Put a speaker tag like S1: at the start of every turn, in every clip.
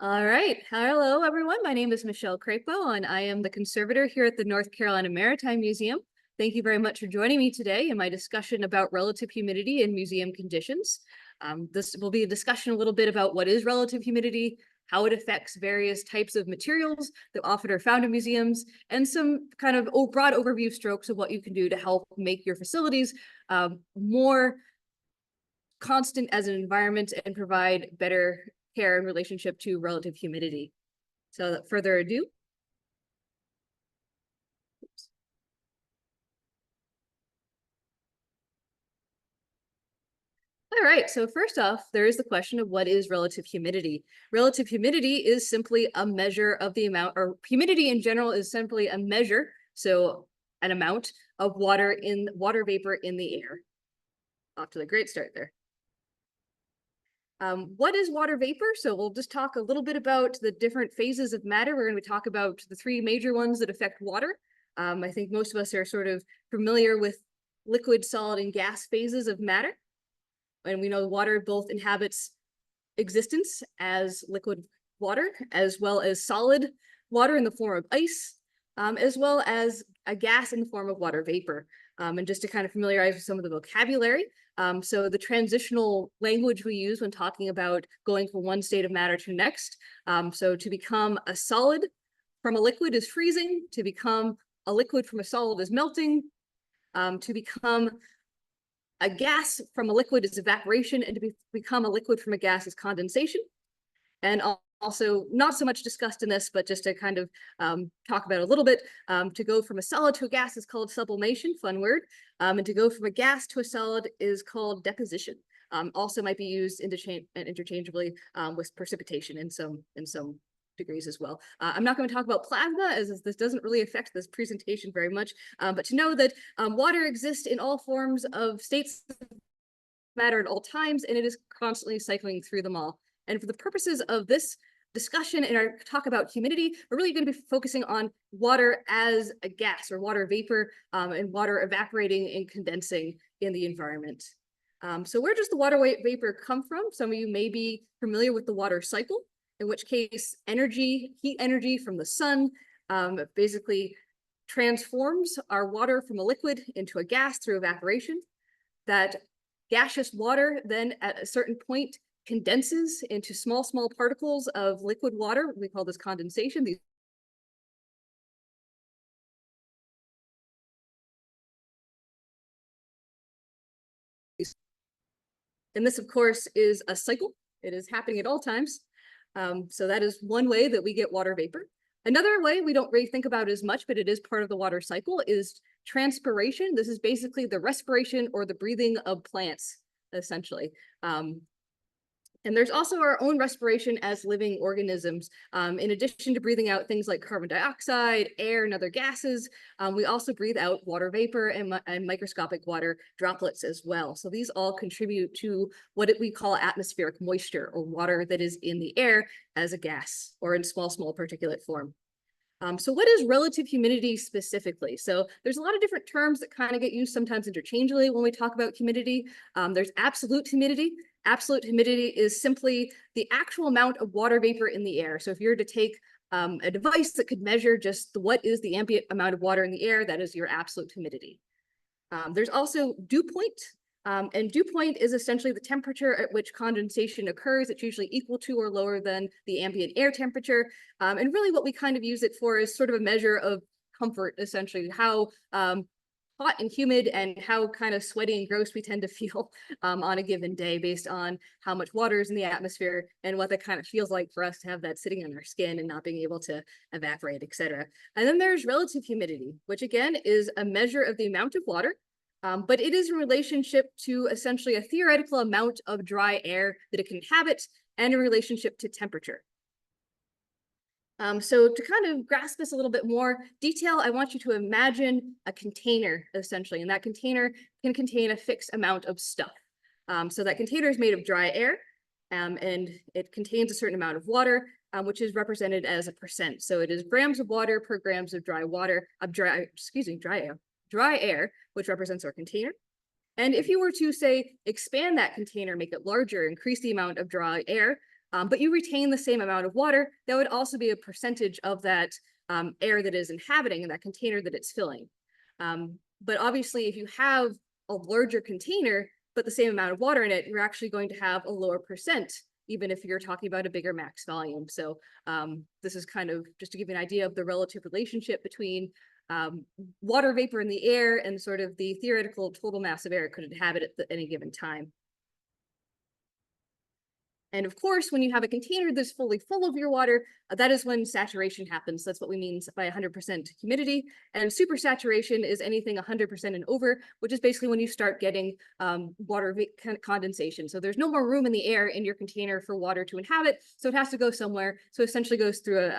S1: All right. Hello, everyone. My name is Michelle Crepeau, and I am the conservator here at the North Carolina Maritime Museum. Thank you very much for joining me today in my discussion about relative humidity and museum conditions. This will be a discussion a little bit about what is relative humidity, how it affects various types of materials that often are found in museums, and some kind of broad overview strokes of what you can do to help make your facilities more constant as an environment and provide better care in relationship to relative humidity. So without further ado. All right, so first off, there is the question of what is relative humidity. Relative humidity is simply a measure of the amount, or humidity in general is simply a measure, so an amount of water vapor in the air. Off to the great start there. What is water vapor? So we'll just talk a little bit about the different phases of matter. We're going to talk about the three major ones that affect water. I think most of us are sort of familiar with liquid, solid, and gas phases of matter. And we know water both inhabits existence as liquid water, as well as solid water in the form of ice, as well as a gas in the form of water vapor. And just to kind of familiarize with some of the vocabulary, so the transitional language we use when talking about going from one state of matter to the next. So to become a solid from a liquid is freezing, to become a liquid from a solid is melting, to become a gas from a liquid is evaporation, and to become a liquid from a gas is condensation. And also not so much discussed in this, but just to kind of talk about it a little bit, to go from a solid to a gas is called sublimation, fun word, and to go from a gas to a solid is called deposition. Also might be used interchangeably with precipitation in some degrees as well. I'm not going to talk about plasma, as this doesn't really affect this presentation very much, but to know that water exists in all forms of states of matter at all times, and it is constantly cycling through them all. And for the purposes of this discussion and our talk about humidity, we're really going to be focusing on water as a gas or water vapor, and water evaporating and condensing in the environment. So where does the water vapor come from? Some of you may be familiar with the water cycle, in which case heat energy from the sun basically transforms our water from a liquid into a gas through evaporation. That gaseous water then at a certain point condenses into small particles of liquid water. We call this condensation. And this, of course, is a cycle. It is happening at all times. So that is one way that we get water vapor. Another way we don't really think about as much, but it is part of the water cycle, is transpiration. This is basically the respiration or the breathing of plants, essentially. And there's also our own respiration as living organisms. In addition to breathing out things like carbon dioxide, air, and other gases, we also breathe out water vapor and microscopic water droplets as well. So these all contribute to what we call atmospheric moisture, or water that is in the air as a gas or in small particulate form. So what is relative humidity specifically? So there's a lot of different terms that kind of get used sometimes interchangeably when we talk about humidity. There's absolute humidity. Absolute humidity is simply the actual amount of water vapor in the air. So if you were to take a device that could measure just what is the ambient amount of water in the air, that is your absolute humidity. There's also dew point. And dew point is essentially the temperature at which condensation occurs. It's usually equal to or lower than the ambient air temperature. And really what we kind of use it for is sort of a measure of comfort, essentially, how hot and humid and how kind of sweaty and gross we tend to feel on a given day based on how much water is in the atmosphere and what that kind of feels like for us to have that sitting on our skin and not being able to evaporate, etc. And then there's relative humidity, which again is a measure of the amount of water, but it is in relationship to essentially a theoretical amount of dry air that it can inhabit and in relationship to temperature. So to kind of grasp this a little bit more detail, I want you to imagine a container, essentially, and that container can contain a fixed amount of stuff. So that container is made of dry air, and it contains a certain amount of water, which is represented as a percent. So it is grams of water per grams of dry air, which represents our container. And if you were to, say, expand that container, make it larger, increase the amount of dry air, but you retain the same amount of water. That would also be a percentage of that air that is inhabiting in that container that it's filling. But obviously, if you have a larger container, but the same amount of water in it, you're actually going to have a lower percent, even if you're talking about a bigger max volume. So this is kind of just to give you an idea of the relative relationship between water vapor in the air and sort of the theoretical total mass of air it could inhabit at any given time. And of course, when you have a container that's fully full of your water, that is when saturation happens. That's what we mean by 100% humidity. And supersaturation is anything 100% and over, which is basically when you start getting water condensation. So there's no more room in the air in your container for water to inhabit, so it has to go somewhere. So essentially goes through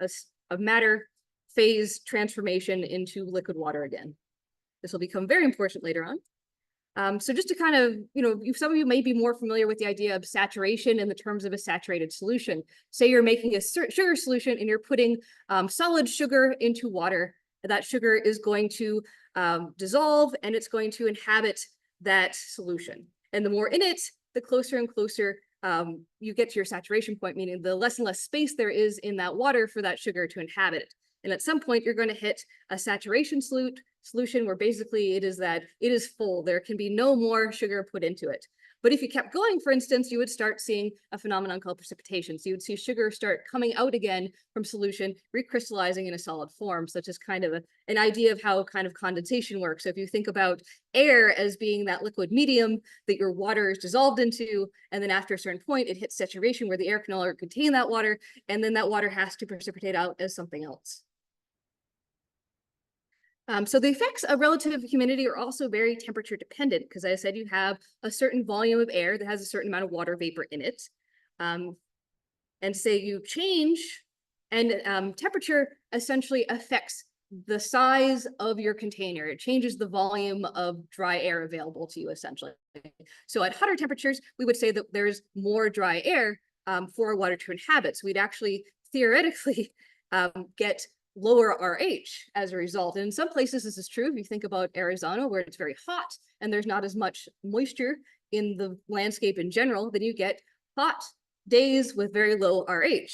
S1: a matter phase transformation into liquid water again. This will become very important later on. So just to kind of, some of you may be more familiar with the idea of saturation in the terms of a saturated solution. Say you're making a sugar solution and you're putting solid sugar into water. That sugar is going to dissolve and it's going to inhabit that solution. And the more in it, the closer and closer you get to your saturation point, meaning the less and less space there is in that water for that sugar to inhabit it. And at some point, you're going to hit a saturation solution where basically it is full. There can be no more sugar put into it. But if you kept going, for instance, you would start seeing a phenomenon called precipitation. So you would see sugar start coming out again from solution, recrystallizing in a solid form. So it's just kind of an idea of how kind of condensation works. So if you think about air as being that liquid medium that your water is dissolved into, and then after a certain point, it hits saturation where the air can no longer contain that water, and then that water has to precipitate out as something else. So the effects of relative humidity are also very temperature dependent because, as I said, you have a certain volume of air that has a certain amount of water vapor in it. And say you change, and temperature essentially affects the size of your container. It changes the volume of dry air available to you, essentially. So at hotter temperatures, we would say that there's more dry air for water to inhabit. So we'd actually theoretically get lower RH as a result. And in some places, this is true. If you think about Arizona, where it's very hot and there's not as much moisture in the landscape in general, then you get hot days with very low RH.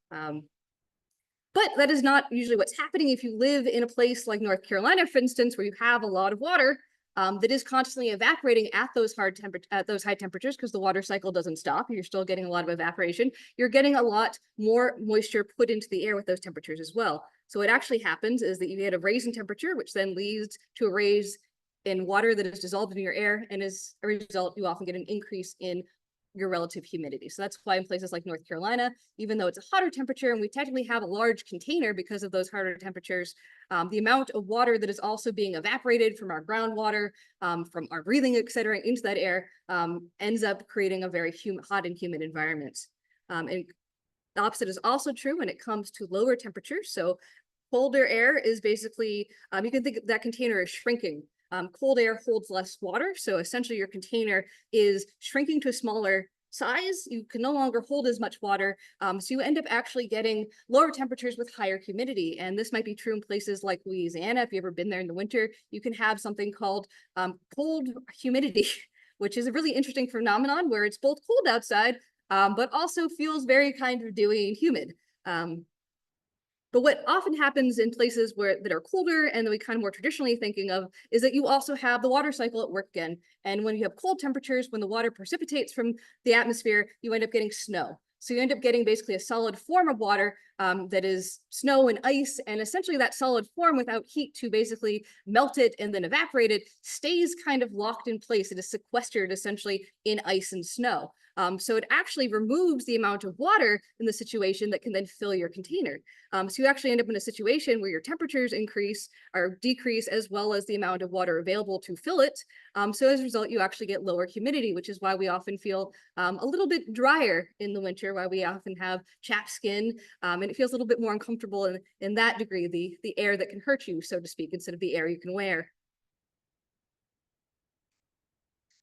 S1: But that is not usually what's happening if you live in a place like North Carolina, for instance, where you have a lot of water that is constantly evaporating at those high temperatures because the water cycle doesn't stop. You're still getting a lot of evaporation. You're getting a lot more moisture put into the air with those temperatures as well. So what actually happens is that you get a raise in temperature, which then leads to a raise in water that is dissolved in your air. And as a result, you often get an increase in your relative humidity. So that's why in places like North Carolina, even though it's a hotter temperature and we technically have a large container because of those harder temperatures, the amount of water that is also being evaporated from our groundwater, from our breathing, et cetera, into that air ends up creating a very hot and humid environment. And the opposite is also true when it comes to lower temperatures. So colder air is basically, you can think that container is shrinking. Cold air holds less water. So essentially your container is shrinking to a smaller size. You can no longer hold as much water. So you end up actually getting lower temperatures with higher humidity. And this might be true in places like Louisiana. If you've ever been there in the winter, you can have something called cold humidity, which is a really interesting phenomenon where it's both cold outside, but also feels very kind of dewy and humid. But what often happens in places that are colder and that we kind of more traditionally thinking of is that you also have the water cycle at work again. And when you have cold temperatures, when the water precipitates from the atmosphere, you end up getting snow. So you end up getting basically a solid form of water that is snow and ice. And essentially that solid form without heat to basically melt it and then evaporate it stays kind of locked in place. It is sequestered essentially in ice and snow. So it actually removes the amount of water in the situation that can then fill your container. So you actually end up in a situation where your temperatures increase or decrease as well as the amount of water available to fill it. So as a result, you actually get lower humidity, which is why we often feel a little bit drier in the winter, why we often have chapped skin, and it feels a little bit more uncomfortable in that degree, the air that can hurt you, so to speak, instead of the air you can wear.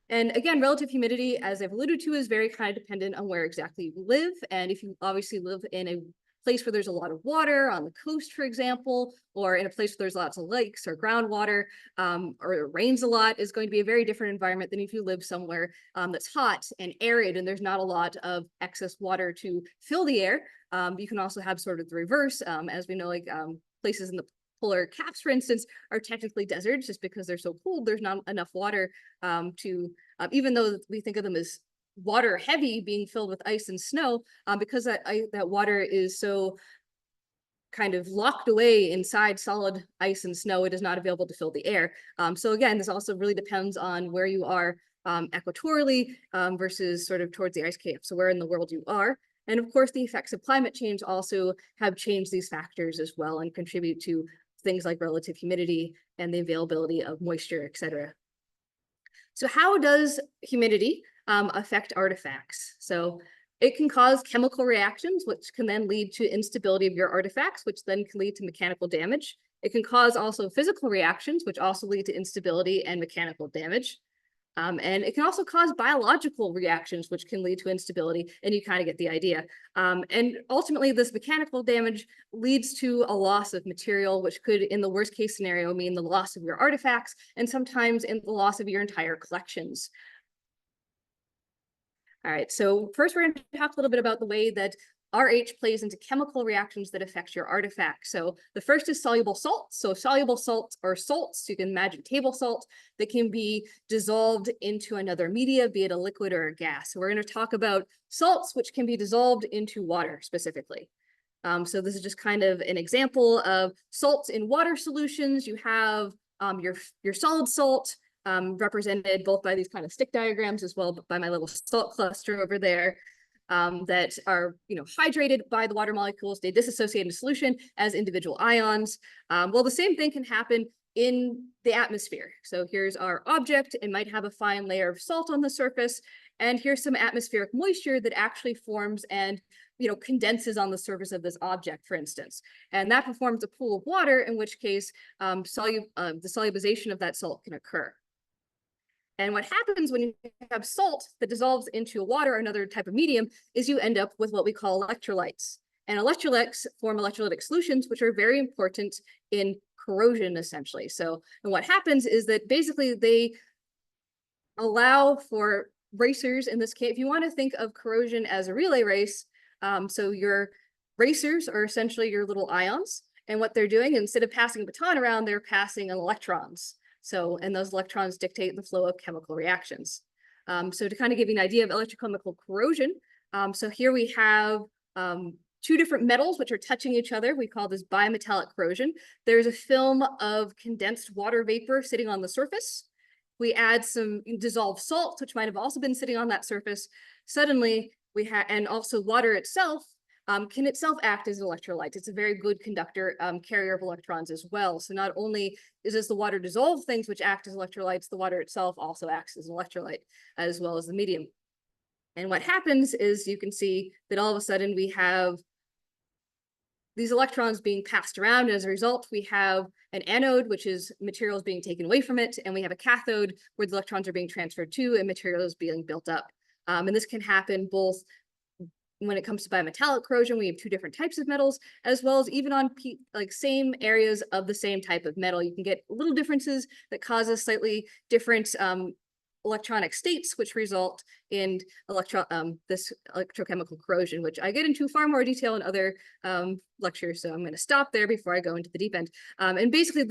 S1: And again, relative humidity, as I've alluded to, is very kind of dependent on where exactly you live. And if you obviously live in a place where there's a lot of water on the coast, for example, or in a place where there's lots of lakes or groundwater, or it rains a lot, is going to be a very different environment than if you live somewhere that's hot and arid and there's not a lot of excess water to fill the air. You can also have sort of the reverse, as we know, like places in the polar caps, for instance, are technically deserts just because they're so cold. There's not enough water even though we think of them as water heavy, being filled with ice and snow, because that water is so kind of locked away inside solid ice and snow, it is not available to fill the air. So again, this also really depends on where you are equatorially versus sort of towards the ice cap, so where in the world you are. And of course, the effects of climate change also have changed these factors as well and contribute to things like relative humidity and the availability of moisture, et cetera. So how does humidity affect artifacts? So it can cause chemical reactions, which can then lead to instability of your artifacts, which then can lead to mechanical damage. It can cause also physical reactions, which also lead to instability and mechanical damage. And it can also cause biological reactions, which can lead to instability, and you kind of get the idea. And ultimately, this mechanical damage leads to a loss of material, which could, in the worst case scenario, mean the loss of your artifacts, and sometimes in the loss of your entire collections. All right, so first we're going to talk a little bit about the way that RH plays into chemical reactions that affect your artifacts. So the first is soluble salts. So soluble salts are salts, you can imagine table salt, that can be dissolved into another media, be it a liquid or a gas. So we're going to talk about salts, which can be dissolved into water specifically. So this is just kind of an example of salts in water solutions. You have your solid salt, represented both by these kind of stick diagrams as well by my little salt cluster over there. That are hydrated by the water molecules. They dissociate in solution as individual ions. Well, the same thing can happen in the atmosphere. So here's our object. It might have a fine layer of salt on the surface, and here's some atmospheric moisture that actually forms and condenses on the surface of this object, for instance. And that forms a pool of water, in which case the solubilization of that salt can occur. And what happens when you have salt that dissolves into water or another type of medium is you end up with what we call electrolytes. And electrolytes form electrolytic solutions, which are very important in corrosion, essentially. So, and what happens is that basically they allow for racers, in this case, if you want to think of corrosion as a relay race, so your racers are essentially your little ions. And what they're doing, instead of passing a baton around, they're passing electrons. So, and those electrons dictate the flow of chemical reactions. So to kind of give you an idea of electrochemical corrosion, so here we have two different metals which are touching each other. We call this bimetallic corrosion. There's a film of condensed water vapor sitting on the surface. We add some dissolved salt, which might have also been sitting on that surface. Suddenly, we have, and also water itself can itself act as an electrolyte. It's a very good conductor, carrier of electrons as well. So not only does the water dissolve things which act as electrolytes, the water itself also acts as an electrolyte, as well as the medium. And what happens is you can see that all of a sudden we have these electrons being passed around, and as a result, we have an anode, which is materials being taken away from it, and we have a cathode where the electrons are being transferred to and materials being built up. And this can happen both when it comes to bimetallic corrosion. We have two different types of metals, as well as even on same areas of the same type of metal. You can get little differences that causes slightly different electronic states, which result in this electrochemical corrosion, which I get into far more detail in other lectures. So I'm going to stop there before I go into the deep end. And basically,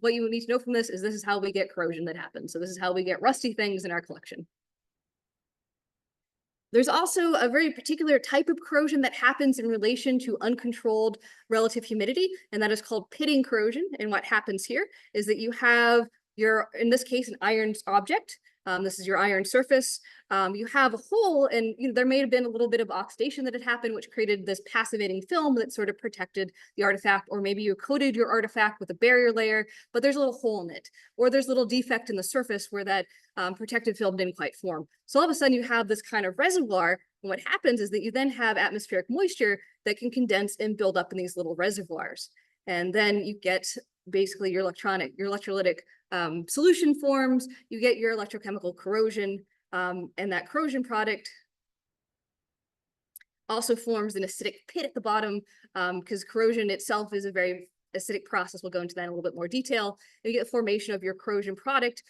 S1: what you need to know from this is how we get corrosion that happens. So this is how we get rusty things in our collection. There's also a very particular type of corrosion that happens in relation to uncontrolled relative humidity, and that is called pitting corrosion. And what happens here is that you have in this case, an iron object. This is your iron surface. You have a hole, and there may have been a little bit of oxidation that had happened, which created this passivating film that sort of protected the artifact, or maybe you coated your artifact with a barrier layer, but there's a little hole in it, or there's a little defect in the surface where that protective film didn't quite form. So all of a sudden you have this kind of reservoir, and what happens is that you then have atmospheric moisture that can condense and build up in these little reservoirs. And then you get basically your electrolytic solution forms, you get your electrochemical corrosion, and that corrosion product also forms an acidic pit at the bottom, because corrosion itself is a very acidic process. We'll go into that in a little bit more detail. And you get formation of your corrosion product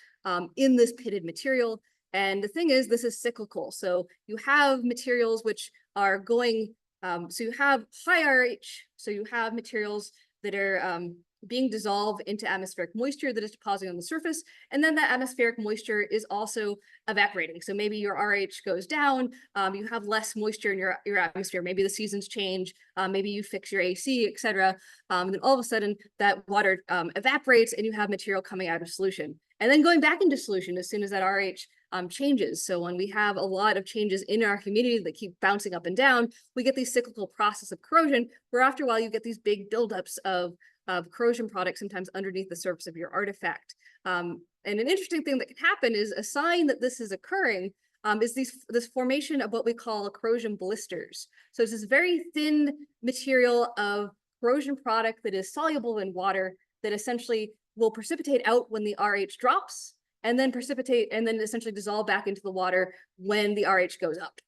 S1: in this pitted material. And the thing is, this is cyclical. So you have materials which are going, so you have high RH, so you have materials that are being dissolved into atmospheric moisture that is depositing on the surface. And then that atmospheric moisture is also evaporating. So maybe your RH goes down, you have less moisture in your atmosphere. Maybe the seasons change, maybe you fix your AC, et cetera. Then all of a sudden that water evaporates and you have material coming out of solution. And then going back into solution as soon as that RH changes. So when we have a lot of changes in our humidity that keep bouncing up and down, we get these cyclical process of corrosion, where after a while you get these big buildups of corrosion products sometimes underneath the surface of your artifact. And an interesting thing that can happen is a sign that this is occurring is this formation of what we call corrosion blisters. So it's this very thin material of corrosion product that is soluble in water that essentially will precipitate out when the RH drops, and then precipitate and then essentially dissolve back into the water when the RH goes up.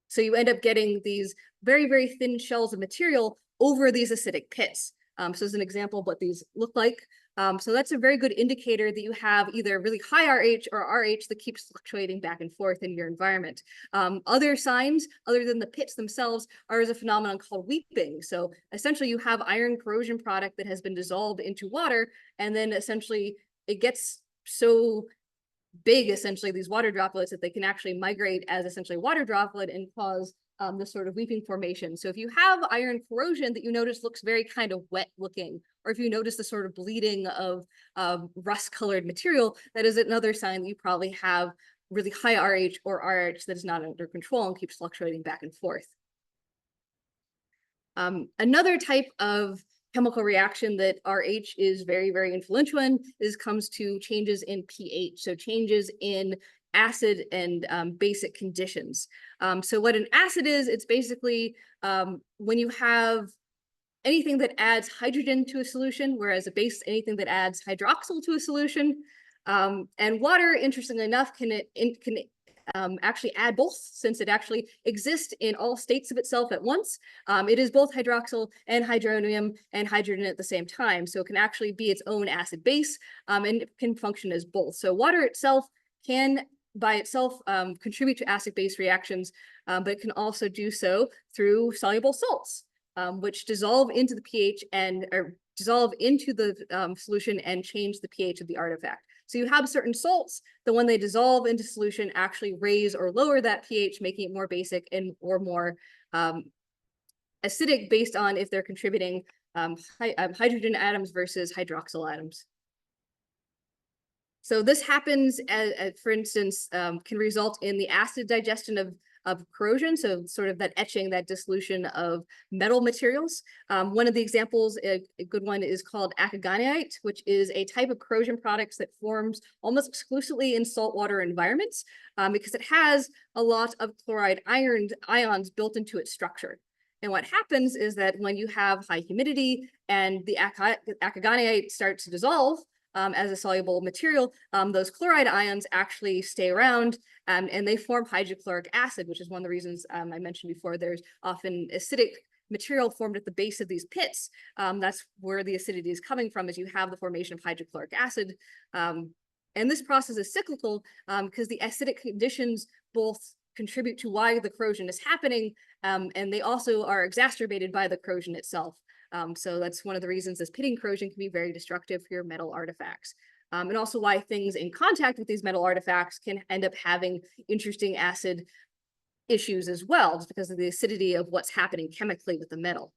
S1: So you end up getting these very, very thin shells of material over these acidic pits. So as an example of what these look like. So that's a very good indicator that you have either really high RH or RH that keeps fluctuating back and forth in your environment. Other signs, other than the pits themselves, are as a phenomenon called weeping. So essentially you have iron corrosion product that has been dissolved into water, and then essentially it gets so big, essentially, these water droplets, that they can actually migrate as essentially water droplet and cause this sort of weeping formation. So if you have iron corrosion that you notice looks very kind of wet looking, or if you notice the sort of bleeding of rust-colored material, that is another sign that you probably have really high RH or RH that is not under control and keeps fluctuating back and forth. Another type of chemical reaction that RH is very, very influential in comes to changes in pH, so changes in acid and basic conditions. So what an acid is, it's basically when you have anything that adds hydrogen to a solution, whereas a base, anything that adds hydroxyl to a solution. And water, interestingly enough, can actually add both, since it actually exists in all states of itself at once. It is both hydroxyl and hydronium and hydrogen at the same time. So it can actually be its own acid base, and it can function as both. So water itself can by itself contribute to acid-base reactions, but it can also do so through soluble salts, which dissolve into the pH or dissolve into the solution and change the pH of the artifact. So you have certain salts that when they dissolve into solution actually raise or lower that pH, making it more basic and or more acidic based on if they're contributing hydrogen atoms versus hydroxyl atoms. So this happens, for instance, can result in the acid digestion of corrosion, so sort of that etching, that dissolution of metal materials. One of the examples, a good one, is called akagonite, which is a type of corrosion products that forms almost exclusively in saltwater environments because it has a lot of chloride ions built into its structure. And what happens is that when you have high humidity and the akagonite starts to dissolve, as a soluble material, those chloride ions actually stay around and they form hydrochloric acid, which is one of the reasons I mentioned before. There's often acidic material formed at the base of these pits. That's where the acidity is coming from, is you have the formation of hydrochloric acid. And this process is cyclical because the acidic conditions both contribute to why the corrosion is happening, and they also are exacerbated by the corrosion itself. So that's one of the reasons this pitting corrosion can be very destructive for your metal artifacts. And also why things in contact with these metal artifacts can end up having interesting acid issues as well, just because of the acidity of what's happening chemically with the metal.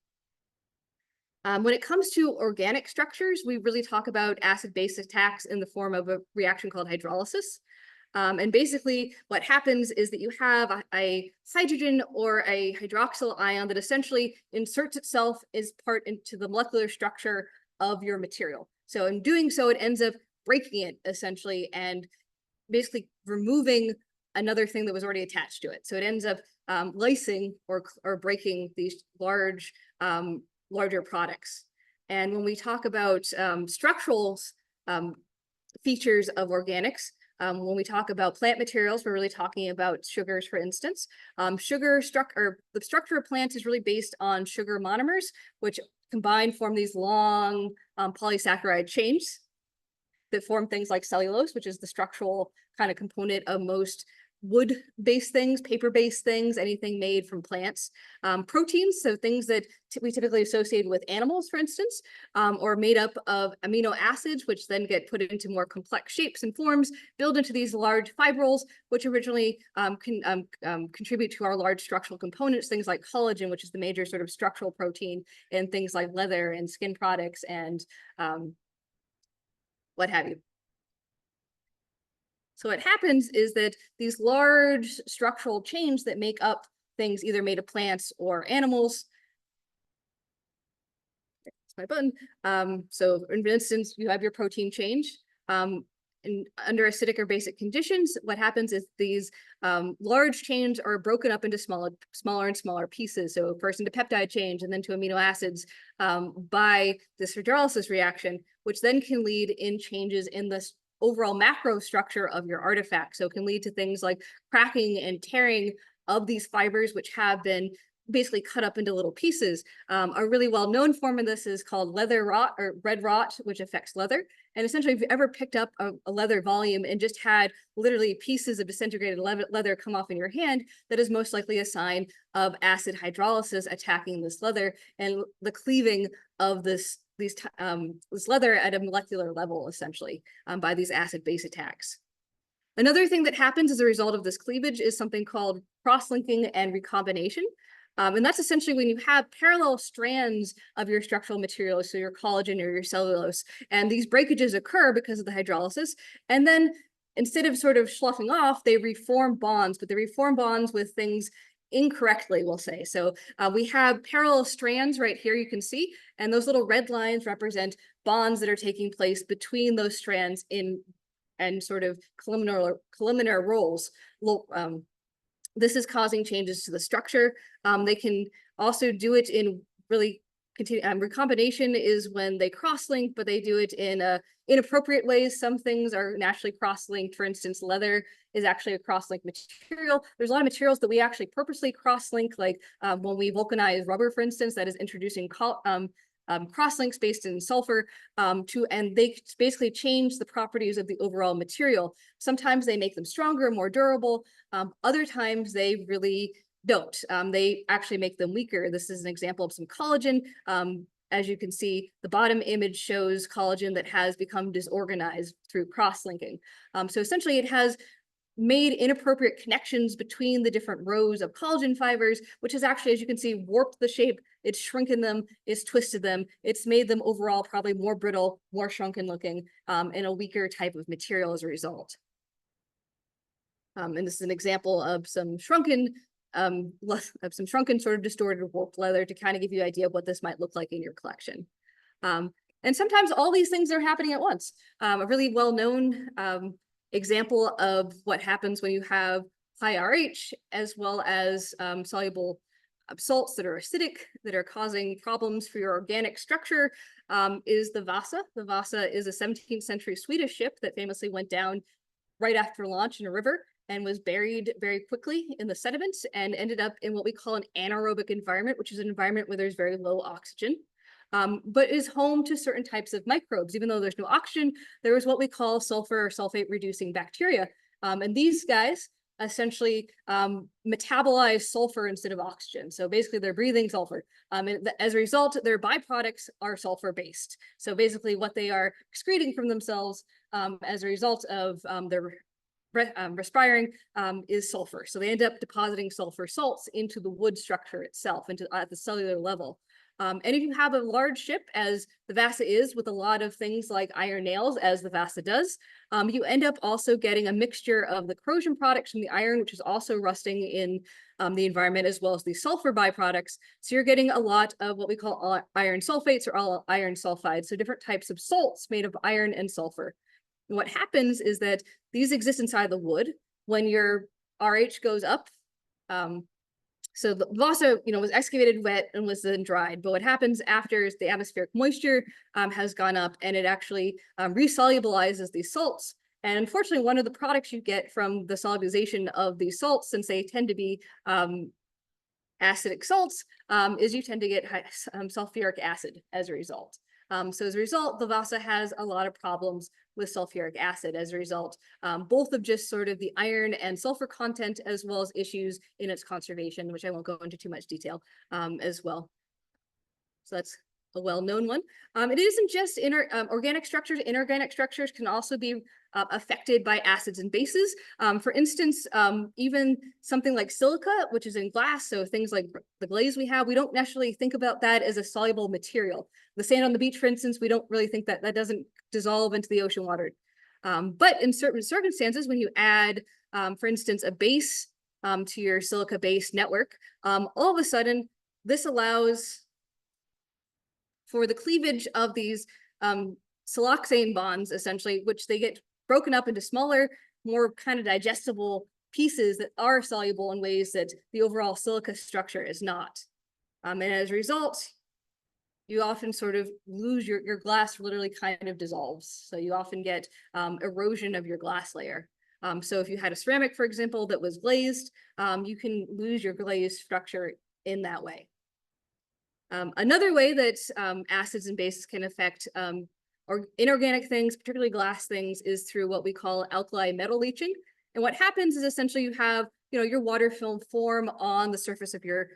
S1: When it comes to organic structures, we really talk about acid-base attacks in the form of a reaction called hydrolysis. And basically what happens is that you have a hydrogen or a hydroxyl ion that essentially inserts itself as part into the molecular structure of your material. So in doing so, it ends up breaking it essentially and basically removing another thing that was already attached to it. So it ends up lysing or breaking these larger products. And when we talk about structural features of organics, When we talk about plant materials, we're really talking about sugars, for instance. The structure of plants is really based on sugar monomers, which combined form these long polysaccharide chains that form things like cellulose, which is the structural kind of component of most wood-based things, paper-based things, anything made from plants. Proteins, so things that we typically associate with animals, for instance, or made up of amino acids, which then get put into more complex shapes and forms, build into these large fibrils, which originally contribute to our large structural components, things like collagen, which is the major sort of structural protein in things like leather and skin products and what have you. So what happens is that these large structural chains that make up things either made of plants or animals. That's my button. So in instance, you have your protein change. And under acidic or basic conditions, what happens is these large chains are broken up into smaller and smaller pieces. So first into peptide change and then to amino acids by this hydrolysis reaction, which then can lead in changes in the overall macro structure of your artifact. So it can lead to things like cracking and tearing of these fibers, which have been basically cut up into little pieces. A really well-known form of this is called leather rot or red rot, which affects leather. And essentially, if you've ever picked up a leather volume and just had literally pieces of disintegrated leather come off in your hand, that is most likely a sign of acid hydrolysis attacking this leather and the cleaving of this leather at a molecular level, essentially, by these acid-base attacks. Another thing that happens as a result of this cleavage is something called cross-linking and recombination. And that's essentially when you have parallel strands of your structural materials, so your collagen or your cellulose, and these breakages occur because of the hydrolysis. And then instead of sort of sloughing off, they reform bonds, but they reform bonds with things incorrectly, we'll say. So we have parallel strands right here, you can see, and those little red lines represent bonds that are taking place between those strands and sort of columnar rolls. This is causing changes to the structure. They can also do it in really recombination is when they cross-link, but they do it in inappropriate ways. Some things are naturally cross-linked. For instance, leather is actually a cross-link material. There's a lot of materials that we actually purposely cross-link, like when we vulcanize rubber, for instance, that is introducing cross-links based in sulfur and they basically change the properties of the overall material. Sometimes they make them stronger, more durable. Other times they really don't. They actually make them weaker. This is an example of some collagen. As you can see, the bottom image shows collagen that has become disorganized through cross-linking. So essentially it has made inappropriate connections between the different rows of collagen fibers, which has actually, as you can see, warped the shape. It's shrunken them, it's twisted them, it's made them overall probably more brittle, more shrunken looking, and a weaker type of material as a result. And this is an example of some shrunken sort of distorted warped leather to kind of give you an idea of what this might look like in your collection. And sometimes all these things are happening at once. A really well-known example of what happens when you have high RH as well as soluble salts that are acidic, that are causing problems for your organic structure, is the Vasa. The Vasa is a 17th century Swedish ship that famously went down right after launch in a river and was buried very quickly in the sediments and ended up in what we call an anaerobic environment, which is an environment where there's very low oxygen. But is home to certain types of microbes. Even though there's no oxygen, there is what we call sulfur or sulfate reducing bacteria. And these guys essentially metabolize sulfur instead of oxygen. So basically they're breathing sulfur. And as a result, their byproducts are sulfur based. So basically what they are excreting from themselves as a result of their respiring is sulfur. So they end up depositing sulfur salts into the wood structure itself, at the cellular level. And if you have a large ship, as the Vasa is, with a lot of things like iron nails, as the Vasa does, you end up also getting a mixture of the corrosion products from the iron, which is also rusting in the environment, as well as the sulfur byproducts. So you're getting a lot of what we call iron sulfates or all iron sulfides, so different types of salts made of iron and sulfur. And what happens is that these exist inside the wood. When your RH goes up, so the Vasa, was excavated wet and was then dried. But what happens after is the atmospheric moisture has gone up and it actually resolubilizes these salts. And unfortunately, one of the products you get from the solubilization of these salts, since they tend to be acidic salts, is you tend to get sulfuric acid as a result. So as a result, the Vasa has a lot of problems with sulfuric acid as a result, both of just sort of the iron and sulfur content, as well as issues in its conservation, which I won't go into too much detail as well. So that's a well-known one. It isn't just organic structures. Inorganic structures can also be affected by acids and bases. For instance, even something like silica, which is in glass, so things like the glaze we have, we don't necessarily think about that as a soluble material. The sand on the beach, for instance, we don't really think that doesn't dissolve into the ocean water. But in certain circumstances, when you add, for instance, a base to your silica-based network, all of a sudden, this allows for the cleavage of these siloxane bonds, essentially, which they get broken up into smaller, more kind of digestible pieces that are soluble in ways that the overall silica structure is not. And as a result, you often sort of lose your glass literally kind of dissolves. So you often get erosion of your glass layer. So if you had a ceramic, for example, that was glazed, you can lose your glazed structure in that way. Another way that acids and bases can affect or inorganic things, particularly glass things, is through what we call alkali metal leaching. And what happens is essentially you have your water film form on the surface of your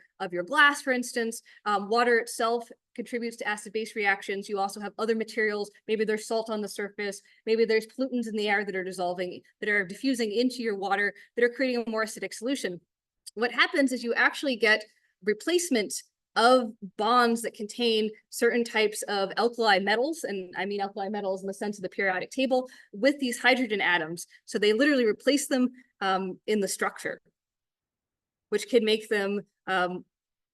S1: glass, for instance. Water itself contributes to acid-base reactions. You also have other materials. Maybe there's salt on the surface. Maybe there's pollutants in the air that are dissolving, that are diffusing into your water, that are creating a more acidic solution. What happens is you actually get replacement of bonds that contain certain types of alkali metals, and I mean alkali metals in the sense of the periodic table, with these hydrogen atoms. So they literally replace them in the structure, which can make them, and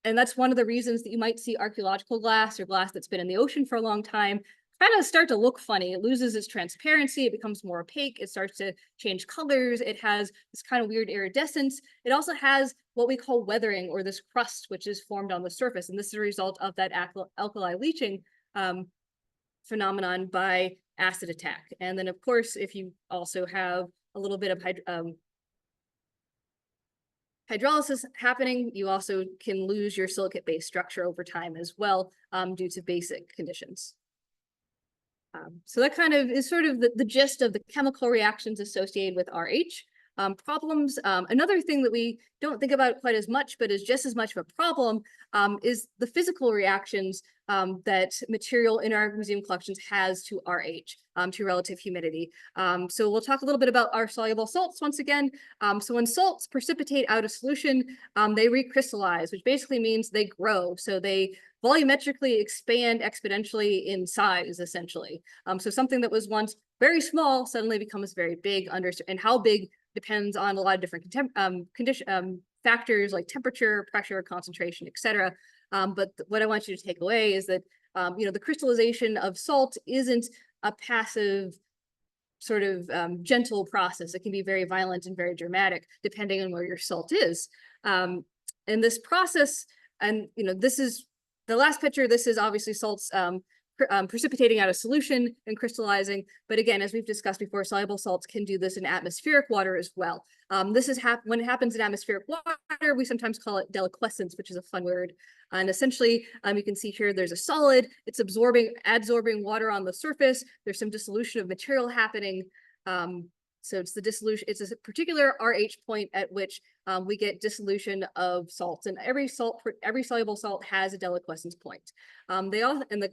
S1: that's one of the reasons that you might see archaeological glass or glass that's been in the ocean for a long time kind of start to look funny. It loses its transparency, it becomes more opaque, it starts to change colors, it has this kind of weird iridescence. It also has what we call weathering, or this crust, which is formed on the surface. And this is a result of that alkali leaching phenomenon by acid attack. And then, of course, if you also have a little bit of hydrolysis happening, you also can lose your silicate-based structure over time as well due to basic conditions. So that kind of is sort of the gist of the chemical reactions associated with RH. Problems, another thing that we don't think about quite as much, but is just as much of a problem, is the physical reactions that material in our museum collections has to RH, to relative humidity. So we'll talk a little bit about our soluble salts once again. So when salts precipitate out of solution, they recrystallize, which basically means they grow. So they volumetrically expand exponentially in size, essentially. So something that was once very small suddenly becomes very big, and how big depends on a lot of different factors like temperature, pressure, concentration, etc. But what I want you to take away is that the crystallization of salt isn't a passive sort of gentle process. It can be very violent and very dramatic depending on where your salt is. And this process, and this is the last picture. This is obviously salts precipitating out of solution and crystallizing. But again, as we've discussed before, soluble salts can do this in atmospheric water as well. This is when it happens in atmospheric water, we sometimes call it deliquescence, which is a fun word. And essentially, you can see here, there's a solid, it's adsorbing water on the surface. There's some dissolution of material happening. So it's the dissolution, it's a particular RH point at which we get dissolution of salts, and every soluble salt has a deliquescence point. And the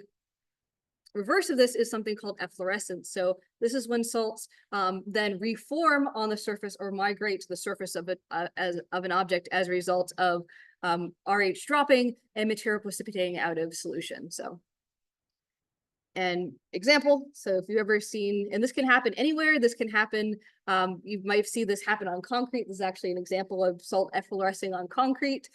S1: reverse of this is something called efflorescence. So this is when salts then reform on the surface or migrate to the surface of an object as a result of RH dropping and material precipitating out of solution. So an example, so if you've ever seen, and this can happen anywhere, this can happen, you might see this happen on concrete. This is actually an example of salt efflorescing on concrete.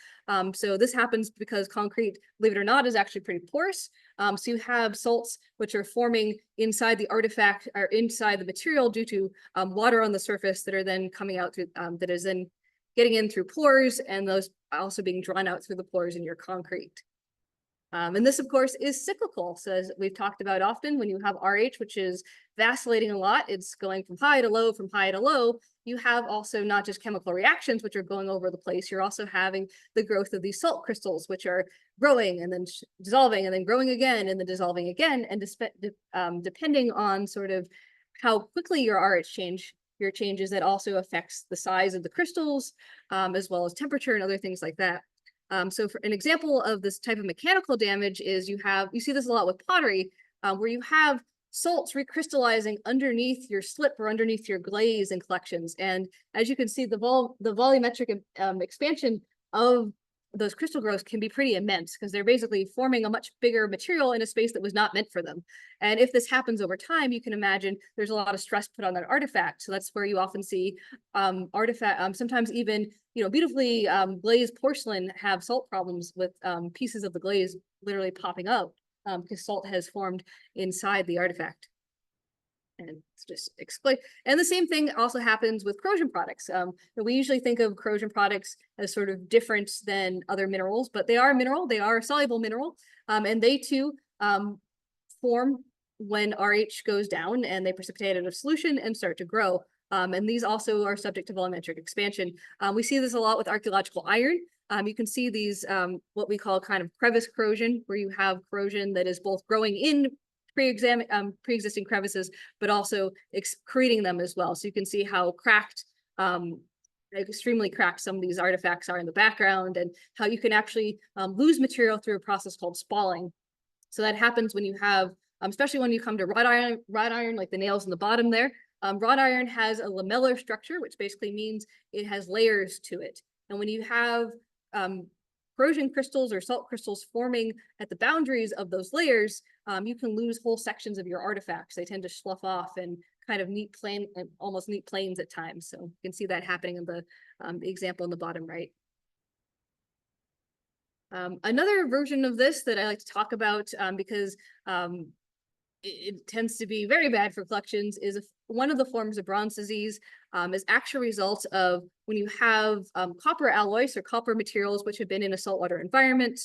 S1: So this happens because concrete, believe it or not, is actually pretty porous. So you have salts which are forming inside the artifact or inside the material due to water on the surface that are then coming out through, that is then getting in through pores, and those also being drawn out through the pores in your concrete. And this, of course, is cyclical. So as we've talked about often, when you have RH, which is vacillating a lot, it's going from high to low, from high to low. You have also not just chemical reactions, which are going over the place. You're also having the growth of these salt crystals, which are growing and then dissolving and then growing again and then dissolving again. And depending on sort of how quickly your RH changes, that also affects the size of the crystals, as well as temperature and other things like that. So for an example of this type of mechanical damage is you see this a lot with pottery, where you have salts recrystallizing underneath your slip or underneath your glaze in collections. And as you can see, the volumetric expansion of those crystal growths can be pretty immense because they're basically forming a much bigger material in a space that was not meant for them. And if this happens over time, you can imagine there's a lot of stress put on that artifact. So that's where you often see sometimes even beautifully glazed porcelain have salt problems with pieces of the glaze literally popping out because salt has formed inside the artifact. And it's just explain. And the same thing also happens with corrosion products. We usually think of corrosion products as sort of different than other minerals, but they are a mineral. They are a soluble mineral, and they too form when RH goes down and they precipitate out of solution and start to grow. And these also are subject to volumetric expansion. We see this a lot with archaeological iron. You can see these what we call kind of crevice corrosion, where you have corrosion that is both growing in pre-existing crevices, but also creating them as well. So you can see how cracked, extremely cracked some of these artifacts are in the background, and how you can actually lose material through a process called spalling. So that happens when you have, especially when you come to wrought iron, like the nails in the bottom there. Wrought iron has a lamellar structure, which basically means it has layers to it. And when you have corrosion crystals or salt crystals forming at the boundaries of those layers, you can lose whole sections of your artifacts. They tend to slough off and kind of almost neat planes at times. So you can see that happening in the example in the bottom right. Another version of this that I like to talk about because it tends to be very bad for collections is one of the forms of bronze disease is actual result of when you have copper alloys or copper materials which have been in a saltwater environment.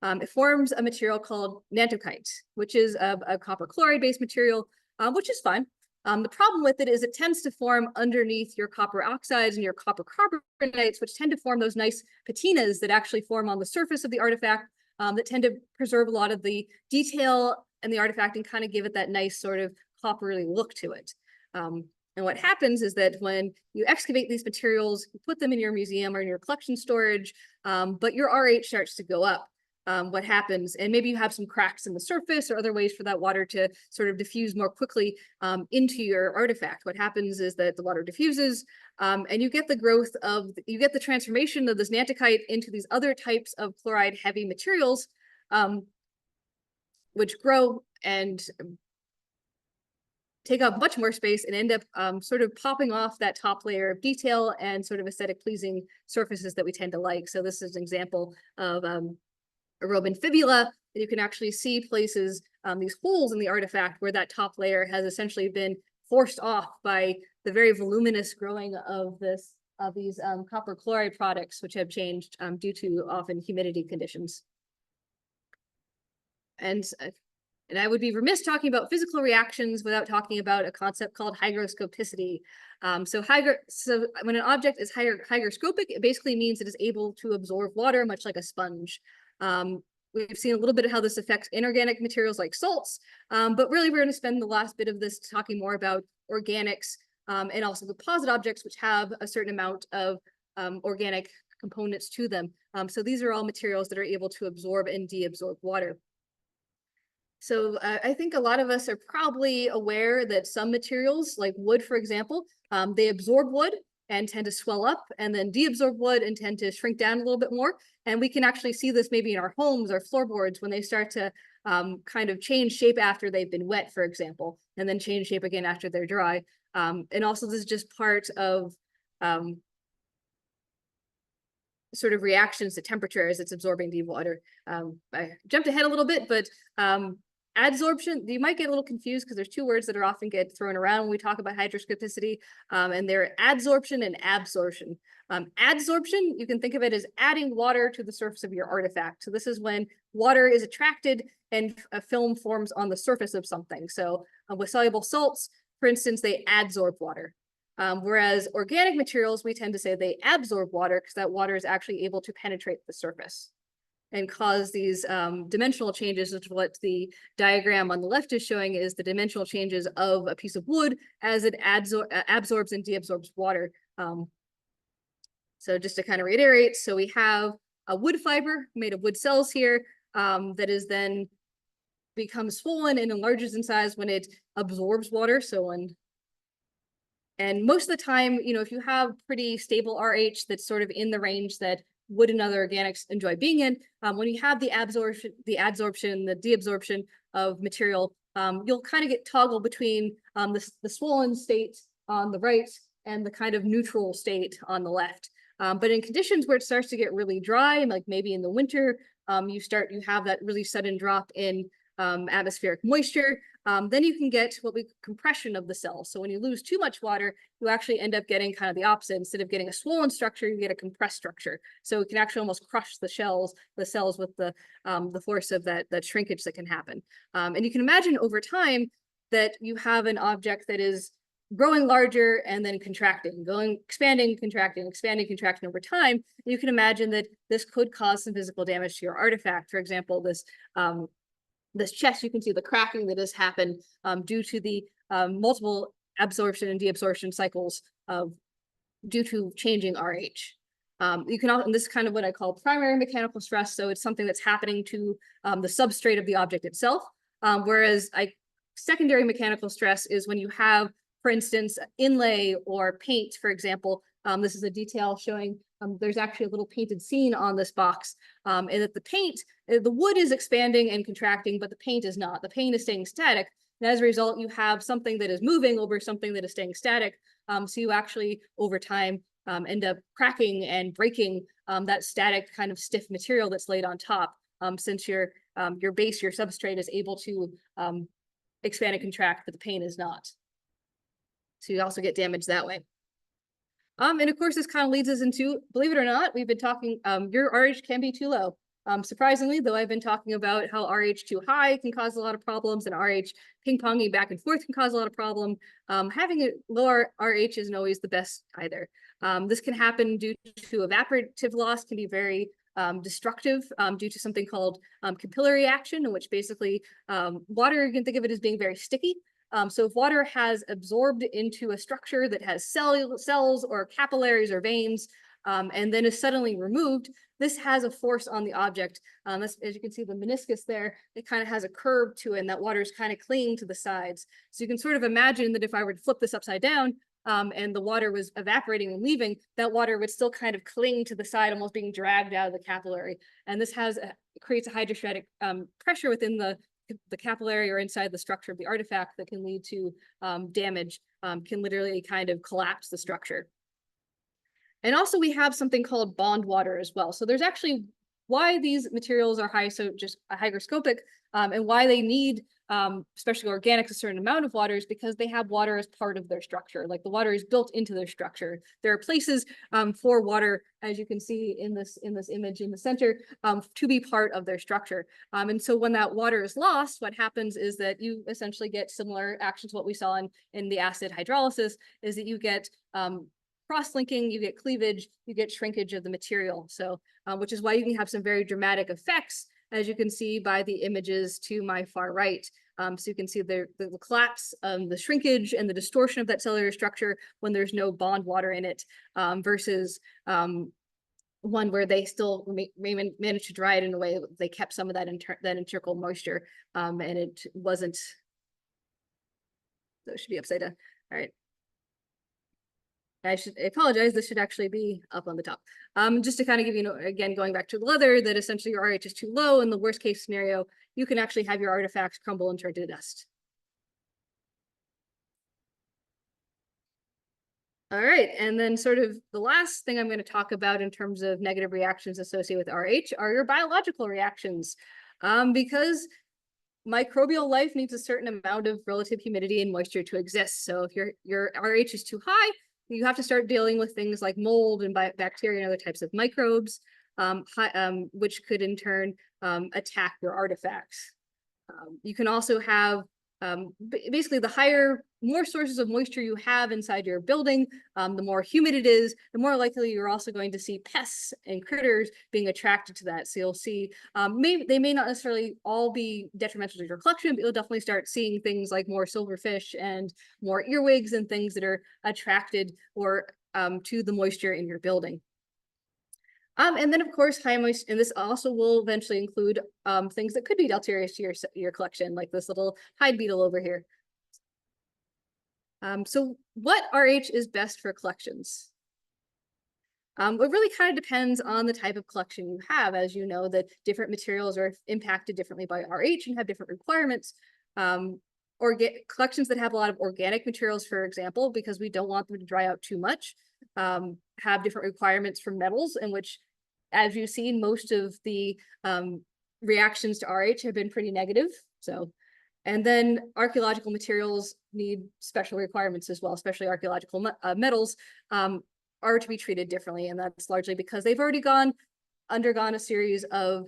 S1: It forms a material called nantokite, which is a copper chloride-based material, which is fine. The problem with it is it tends to form underneath your copper oxides and your copper carbonites, which tend to form those nice patinas that actually form on the surface of the artifact that tend to preserve a lot of the detail in the artifact and kind of give it that nice sort of coppery look to it. And what happens is that when you excavate these materials, you put them in your museum or in your collection storage, but your RH starts to go up. What happens, and maybe you have some cracks in the surface or other ways for that water to sort of diffuse more quickly into your artifact. What happens is that the water diffuses and you get the transformation of this nantokite into these other types of chloride heavy materials, which grow and take up much more space and end up sort of popping off that top layer of detail and sort of aesthetic pleasing surfaces that we tend to like. So this is an example of a Roman fibula, and you can actually see places, these holes in the artifact where that top layer has essentially been forced off by the very voluminous growing of these copper chloride products, which have changed due to often humidity conditions. And I would be remiss talking about physical reactions without talking about a concept called hygroscopicity. So when an object is hygroscopic, it basically means it is able to absorb water much like a sponge. We've seen a little bit of how this affects inorganic materials like salts, but really we're going to spend the last bit of this talking more about organics and also composite objects, which have a certain amount of organic components to them. So these are all materials that are able to absorb and deabsorb water. So I think a lot of us are probably aware that some materials, like wood, for example, they absorb wood and tend to swell up, and then deabsorb wood and tend to shrink down a little bit more. And we can actually see this maybe in our homes or floorboards when they start to kind of change shape after they've been wet, for example, and then change shape again after they're dry. And also this is just part of sort of reactions to temperature as it's absorbing the water. I jumped ahead a little bit, but adsorption, you might get a little confused because there's two words that are often get thrown around when we talk about hydroscopicity, and they're adsorption and absorption. Adsorption, you can think of it as adding water to the surface of your artifact. So this is when water is attracted and a film forms on the surface of something. So with soluble salts, for instance, they adsorb water. Whereas organic materials, we tend to say they absorb water because that water is actually able to penetrate the surface and cause these dimensional changes, which is what the diagram on the left is showing, is the dimensional changes of a piece of wood as it absorbs and deabsorbs water. So just to kind of reiterate, so we have a wood fiber made of wood cells here that is then becomes swollen and enlarges in size when it absorbs water. And most of the time, if you have pretty stable RH that's sort of in the range that wood and other organics enjoy being in, when you have the adsorption, the deabsorption of material, you'll kind of get toggle between the swollen state on the right and the kind of neutral state on the left. But in conditions where it starts to get really dry, and like maybe in the winter, you have that really sudden drop in atmospheric moisture, then you can get what we call compression of the cells. So when you lose too much water, you actually end up getting kind of the opposite. Instead of getting a swollen structure, you get a compressed structure. So it can actually almost crush the cells with the force of that shrinkage that can happen. And you can imagine over time that you have an object that is growing larger and then contracting, expanding, contracting over time. You can imagine that this could cause some physical damage to your artifact. For example, this chest, you can see the cracking that has happened due to the multiple absorption and deabsorption cycles due to changing RH. You can also, and this is kind of what I call primary mechanical stress. So it's something that's happening to the substrate of the object itself. Whereas secondary mechanical stress is when you have, for instance, inlay or paint, for example. This is a detail showing there's actually a little painted scene on this box, and that the wood is expanding and contracting, but the paint is not. The paint is staying static. And as a result, you have something that is moving over something that is staying static. So you actually, over time, end up cracking and breaking that static kind of stiff material that's laid on top, since your base, your substrate is able to expand and contract, but the paint is not. So you also get damage that way. And of course, this kind of leads us into, believe it or not, we've been talking, your RH can be too low. Surprisingly, though, I've been talking about how RH too high can cause a lot of problems, and RH ping-ponging back and forth can cause a lot of problem. Having a lower RH isn't always the best either. This can happen due to evaporative loss, can be very destructive due to something called capillary action, in which basically water, you can think of it as being very sticky. So if water has absorbed into a structure that has cells or capillaries or veins, and then is suddenly removed, this has a force on the object. As you can see, the meniscus there, it kind of has a curve to it, and that water is kind of clinging to the sides. So you can sort of imagine that if I were to flip this upside down, and the water was evaporating and leaving, that water would still kind of cling to the side, almost being dragged out of the capillary. And this creates a hydrostatic pressure within the capillary or inside the structure of the artifact that can lead to damage, can literally kind of collapse the structure. And also we have something called bond water as well. So there's actually why these materials are hygroscopic, and why they need, especially organics, a certain amount of water is because they have water as part of their structure. Like the water is built into their structure. There are places for water, as you can see in this image in the center, to be part of their structure. And so when that water is lost, what happens is that you essentially get similar actions to what we saw in the acid hydrolysis, is that you get cross-linking, you get cleavage, you get shrinkage of the material. So, which is why you can have some very dramatic effects, as you can see by the images to my far right. So you can see the collapse, the shrinkage and the distortion of that cellular structure when there's no bond water in it, versus one where they still managed to dry it in a way that they kept some of that internal moisture, and it wasn't, so it should be upside down. All right. I apologize, this should actually be up on the top. Just to kind of give you, again, going back to the leather, that essentially your RH is too low. In the worst case scenario, you can actually have your artifacts crumble and turn to dust. All right, and then sort of the last thing I'm going to talk about in terms of negative reactions associated with RH are your biological reactions. Because microbial life needs a certain amount of relative humidity and moisture to exist. So if your RH is too high, you have to start dealing with things like mold and bacteria and other types of microbes, which could in turn attack your artifacts. You can also have basically the more sources of moisture you have inside your building, the more humid it is, the more likely you're also going to see pests and critters being attracted to that. So you'll see, they may not necessarily all be detrimental to your collection, but you'll definitely start seeing things like more silverfish and more earwigs and things that are attracted or to the moisture in your building. And then of course, high moisture, and this also will eventually include things that could be deleterious to your collection, like this little hide beetle over here. So what RH is best for collections? It really kind of depends on the type of collection you have. As you know, that different materials are impacted differently by RH and have different requirements. Collections that have a lot of organic materials, for example, because we don't want them to dry out too much, have different requirements for metals, in which, as you've seen, most of the reactions to RH have been pretty negative. So, and then archaeological materials need special requirements as well, especially archaeological metals are to be treated differently. And that's largely because they've already undergone a series of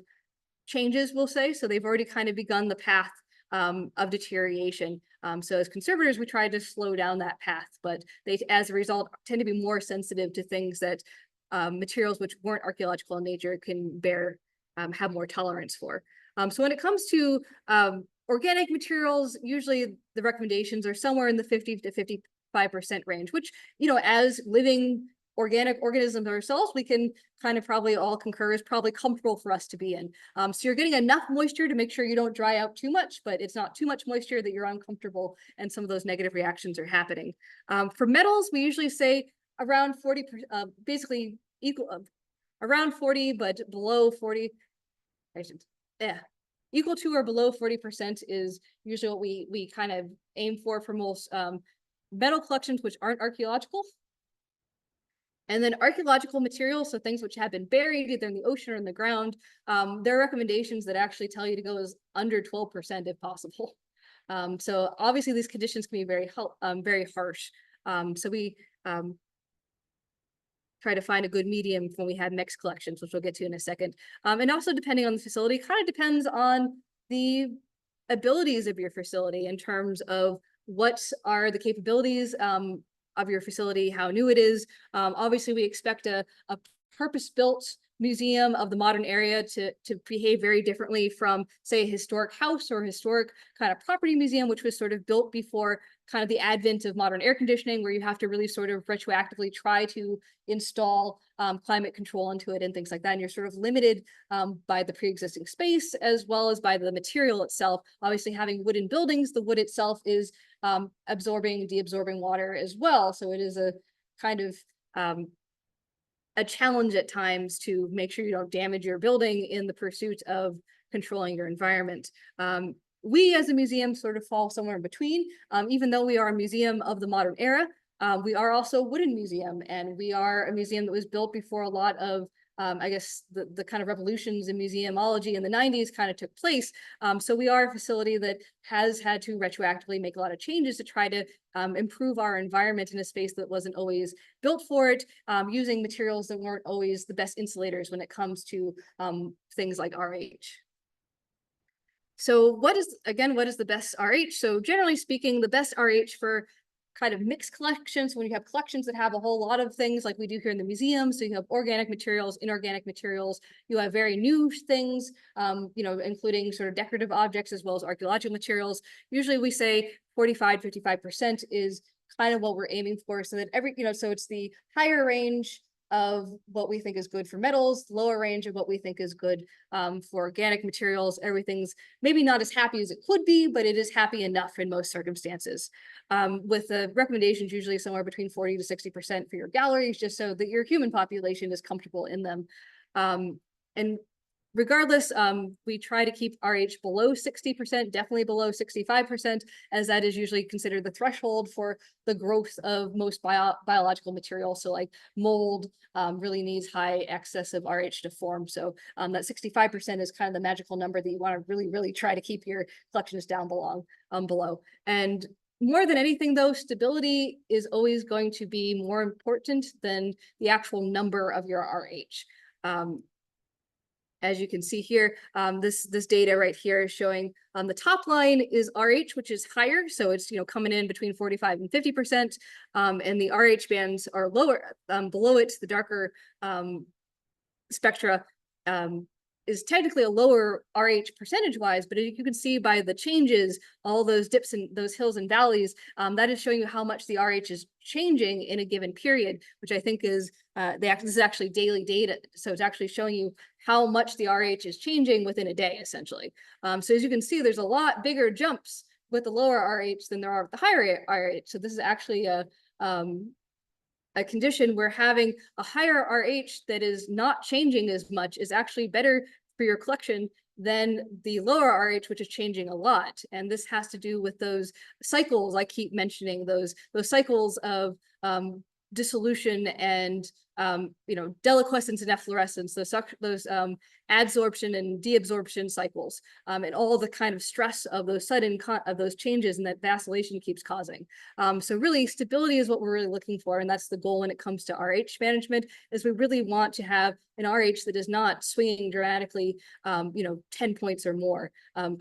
S1: changes, we'll say. So they've already kind of begun the path of deterioration. So as conservators, we try to slow down that path, but they, as a result, tend to be more sensitive to things that materials which weren't archaeological in nature can have more tolerance for. So when it comes to organic materials, usually the recommendations are somewhere in the 50 to 55% range, which, you know, as living organic organisms ourselves, we can kind of probably all concur is probably comfortable for us to be in. So you're getting enough moisture to make sure you don't dry out too much, but it's not too much moisture that you're uncomfortable and some of those negative reactions are happening. For metals, we usually say around 40, basically around 40, but below 40, equal to or below 40% is usually what we kind of aim for most metal collections which aren't archaeological. And then archaeological materials, so things which have been buried either in the ocean or in the ground, there are recommendations that actually tell you to go as under 12% if possible. So obviously these conditions can be very harsh. So we try to find a good medium when we have mixed collections, which we'll get to in a second. And also depending on the facility, kind of depends on the abilities of your facility in terms of what are the capabilities of your facility, how new it is. Obviously, we expect a purpose-built museum of the modern area to behave very differently from, say, a historic house or historic kind of property museum, which was sort of built before kind of the advent of modern air conditioning, where you have to really sort of retroactively try to install climate control into it and things like that. And you're sort of limited by the pre-existing space as well as by the material itself. Obviously, having wooden buildings, the wood itself is absorbing, deabsorbing water as well. So it is a kind of a challenge at times to make sure you don't damage your building in the pursuit of controlling your environment. We as a museum sort of fall somewhere in between. Even though we are a museum of the modern era, we are also a wooden museum, and we are a museum that was built before a lot of I guess the kind of revolutions in museumology in the 90s kind of took place. So we are a facility that has had to retroactively make a lot of changes to try to improve our environment in a space that wasn't always built for it, using materials that weren't always the best insulators when it comes to things like RH. So what is the best RH? So generally speaking, the best RH for kind of mixed collections, when you have collections that have a whole lot of things like we do here in the museum. So you have organic materials, inorganic materials, you have very new things, you know, including sort of decorative objects as well as archaeological materials. Usually we say 45–55% is kind of what we're aiming for, so that so it's the higher range of what we think is good for metals, lower range of what we think is good for organic materials. Everything's maybe not as happy as it could be, but it is happy enough in most circumstances. With the recommendations usually somewhere between 40 to 60% for your galleries, just so that your human population is comfortable in them. And regardless, we try to keep RH below 60%, definitely below 65%, as that is usually considered the threshold for the growth of most biological material. So like mold really needs high excess of RH to form. So that 65% is kind of the magical number that you want to really, really try to keep your collections down below. And more than anything, though, stability is always going to be more important than the actual number of your RH. As you can see here, this data right here is showing the top line is RH, which is higher, so it's coming in between 45 and 50%, and the RH bands are lower. Below it, the darker spectra is technically a lower RH percentage-wise, but you can see by the changes, all those dips and those hills and valleys, that is showing you how much the RH is changing in a given period, which I think is, this is actually daily data. So it's actually showing you how much the RH is changing within a day, essentially. So as you can see, there's a lot bigger jumps with the lower RH than there are with the higher RH. So this is actually a condition where having a higher RH that is not changing as much is actually better for your collection than the lower RH, which is changing a lot. And this has to do with those cycles I keep mentioning, those cycles of dissolution and deliquescence and efflorescence, those adsorption and deabsorption cycles, and all the kind of stress of those of those changes and that vacillation keeps causing. So really, stability is what we're really looking for, and that's the goal when it comes to RH management. Is we really want to have an RH that is not swinging dramatically, 10 points or more, 10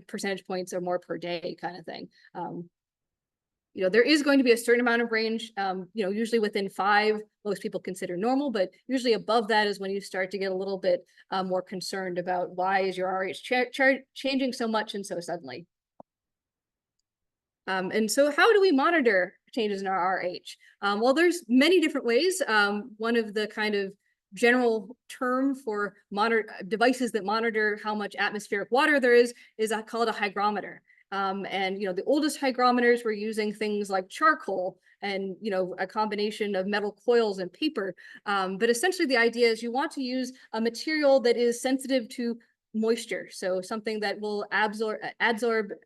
S1: percentage points or more per day, kind of thing. There is going to be a certain amount of range, usually within 5, most people consider normal, but usually above that is when you start to get a little bit more concerned about why is your RH changing so much and so suddenly. And so how do we monitor changes in our RH? Well, there's many different ways. One of the kind of general term for devices that monitor how much atmospheric water there is called a hygrometer. And the oldest hygrometers were using things like charcoal and a combination of metal coils and paper. But essentially the idea is you want to use a material that is sensitive to moisture. So something that will absorb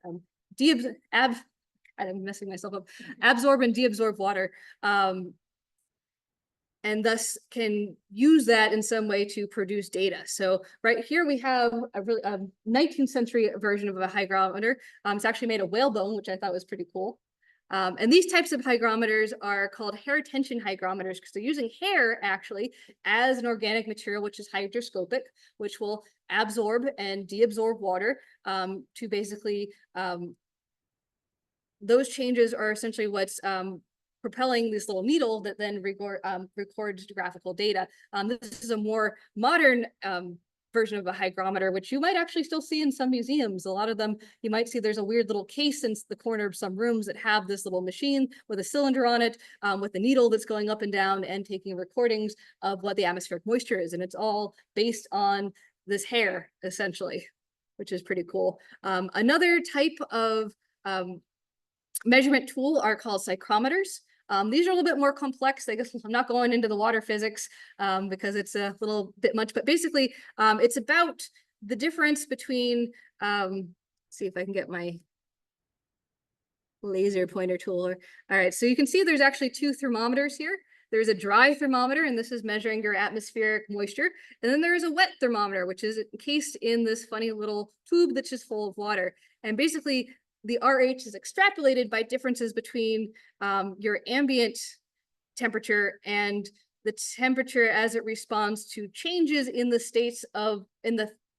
S1: and deabsorb water. And thus can use that in some way to produce data. So right here we have a 19th century version of a hygrometer. It's actually made of whalebone, which I thought was pretty cool. And these types of hygrometers are called hair tension hygrometers because they're using hair actually as an organic material, which is hygroscopic, which will absorb and deabsorb water to basically, those changes are essentially what's propelling this little needle that then records graphical data. This is a more modern version of a hygrometer, which you might actually still see in some museums. A lot of them, you might see there's a weird little case in the corner of some rooms that have this little machine with a cylinder on it, with a needle that's going up and down and taking recordings of what the atmospheric moisture is. And it's all based on this hair, essentially, which is pretty cool. Another type of measurement tool are called psychrometers. These are a little bit more complex. I guess I'm not going into the water physics because it's a little bit much, but basically it's about the difference between, see if I can get my laser pointer tool. All right, so you can see there's actually 2 thermometers here. There's a dry thermometer, and this is measuring your atmospheric moisture. And then there's a wet thermometer, which is encased in this funny little tube that's just full of water. And basically, the RH is extrapolated by differences between your ambient temperature and the temperature as it responds to changes in the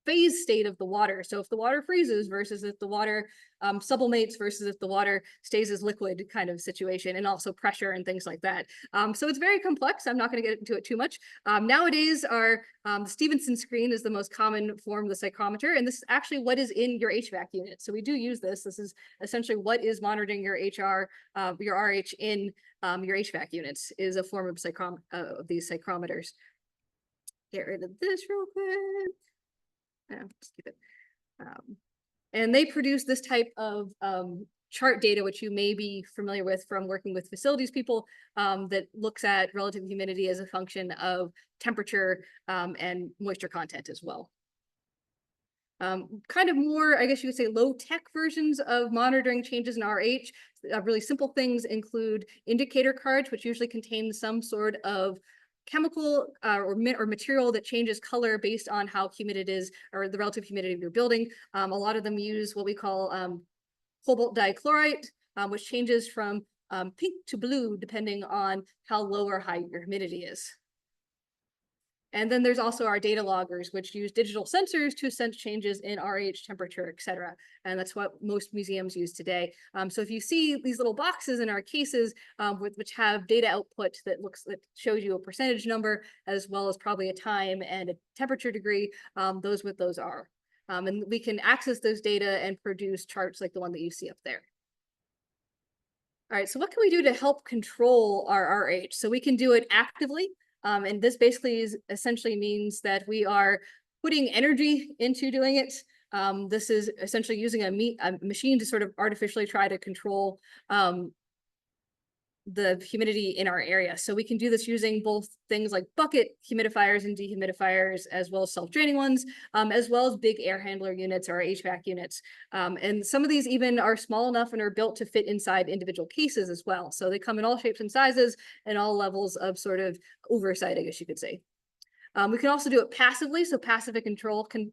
S1: phase state of the water. So if the water freezes versus if the water sublimates versus if the water stays as liquid kind of situation, and also pressure and things like that. So it's very complex. I'm not going to get into it too much. Nowadays, the Stevenson screen is the most common form of the psychrometer, and this is actually what is in your HVAC unit. So we do use this. This is essentially what is monitoring your your RH in your HVAC units, is a form of these psychrometers. Get rid of this real quick. Just keep it. And they produce this type of chart data, which you may be familiar with from working with facilities people, that looks at relative humidity as a function of temperature and moisture content as well. Kind of more, I guess you could say, low-tech versions of monitoring changes in RH. Really simple things include indicator cards, which usually contain some sort of chemical or material that changes color based on how humid it is or the relative humidity of your building. A lot of them use what we call cobalt dichloride, which changes from pink to blue depending on how low or high your humidity is. And then there's also our data loggers, which use digital sensors to sense changes in RH, temperature, et cetera. And that's what most museums use today. So if you see these little boxes in our cases, which have data output that shows you a percentage number, as well as probably a time and a temperature degree, those are. And we can access those data and produce charts like the one that you see up there. All right, so what can we do to help control our RH? So we can do it actively. And this basically essentially means that we are putting energy into doing it. This is essentially using a machine to sort of artificially try to control the humidity in our area. So we can do this using both things like bucket humidifiers and dehumidifiers, as well as self-draining ones, as well as big air handler units or HVAC units. And some of these even are small enough and are built to fit inside individual cases as well. So they come in all shapes and sizes and all levels of sort of oversight, I guess you could say. We can also do it passively. So passive control can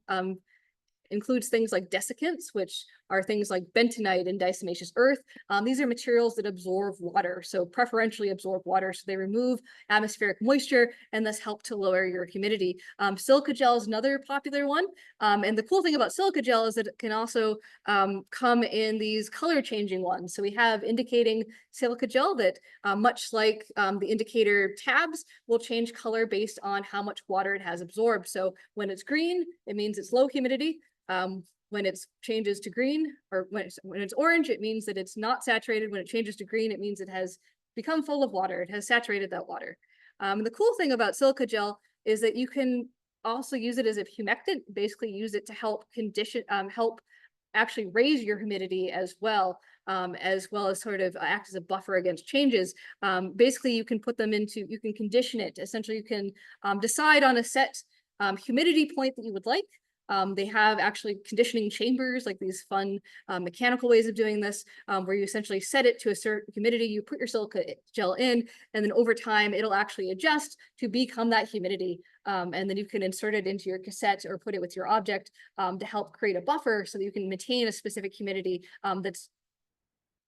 S1: includes things like desiccants, which are things like bentonite and diatomaceous earth. These are materials that absorb water, so preferentially absorb water, so they remove atmospheric moisture and thus help to lower your humidity. Silica gel is another popular one, and the cool thing about silica gel is that it can also come in these color changing ones. So we have indicating silica gel that, much like the indicator tabs, will change color based on how much water it has absorbed. So when it's green, it means it's low humidity. When it changes to green, or when it's orange, it means that it's not saturated. When it changes to green, it means it has become full of water. It has saturated that water. The cool thing about silica gel is that you can also use it as a humectant, basically use it to help help actually raise your humidity as well as sort of act as a buffer against changes. Basically, you can you can condition it. Essentially, you can decide on a set humidity point that you would like. They have actually conditioning chambers, like these fun mechanical ways of doing this, where you essentially set it to a certain humidity, you put your silica gel in, and then over time, it'll actually adjust to become that humidity. And then you can insert it into your cassette or put it with your object to help create a buffer so that you can maintain a specific humidity that's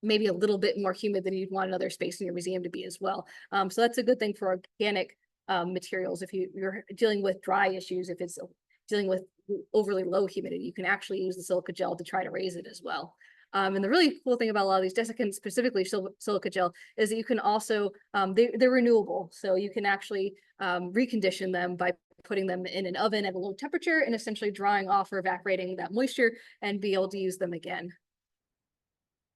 S1: maybe a little bit more humid than you'd want another space in your museum to be as well. So that's a good thing for organic materials. If you're dealing with dry issues, if it's dealing with overly low humidity, you can actually use the silica gel to try to raise it as well. And the really cool thing about a lot of these desiccants, specifically silica gel, is that you can also, they're renewable. So you can actually recondition them by putting them in an oven at a low temperature and essentially drying off or evaporating that moisture and be able to use them again.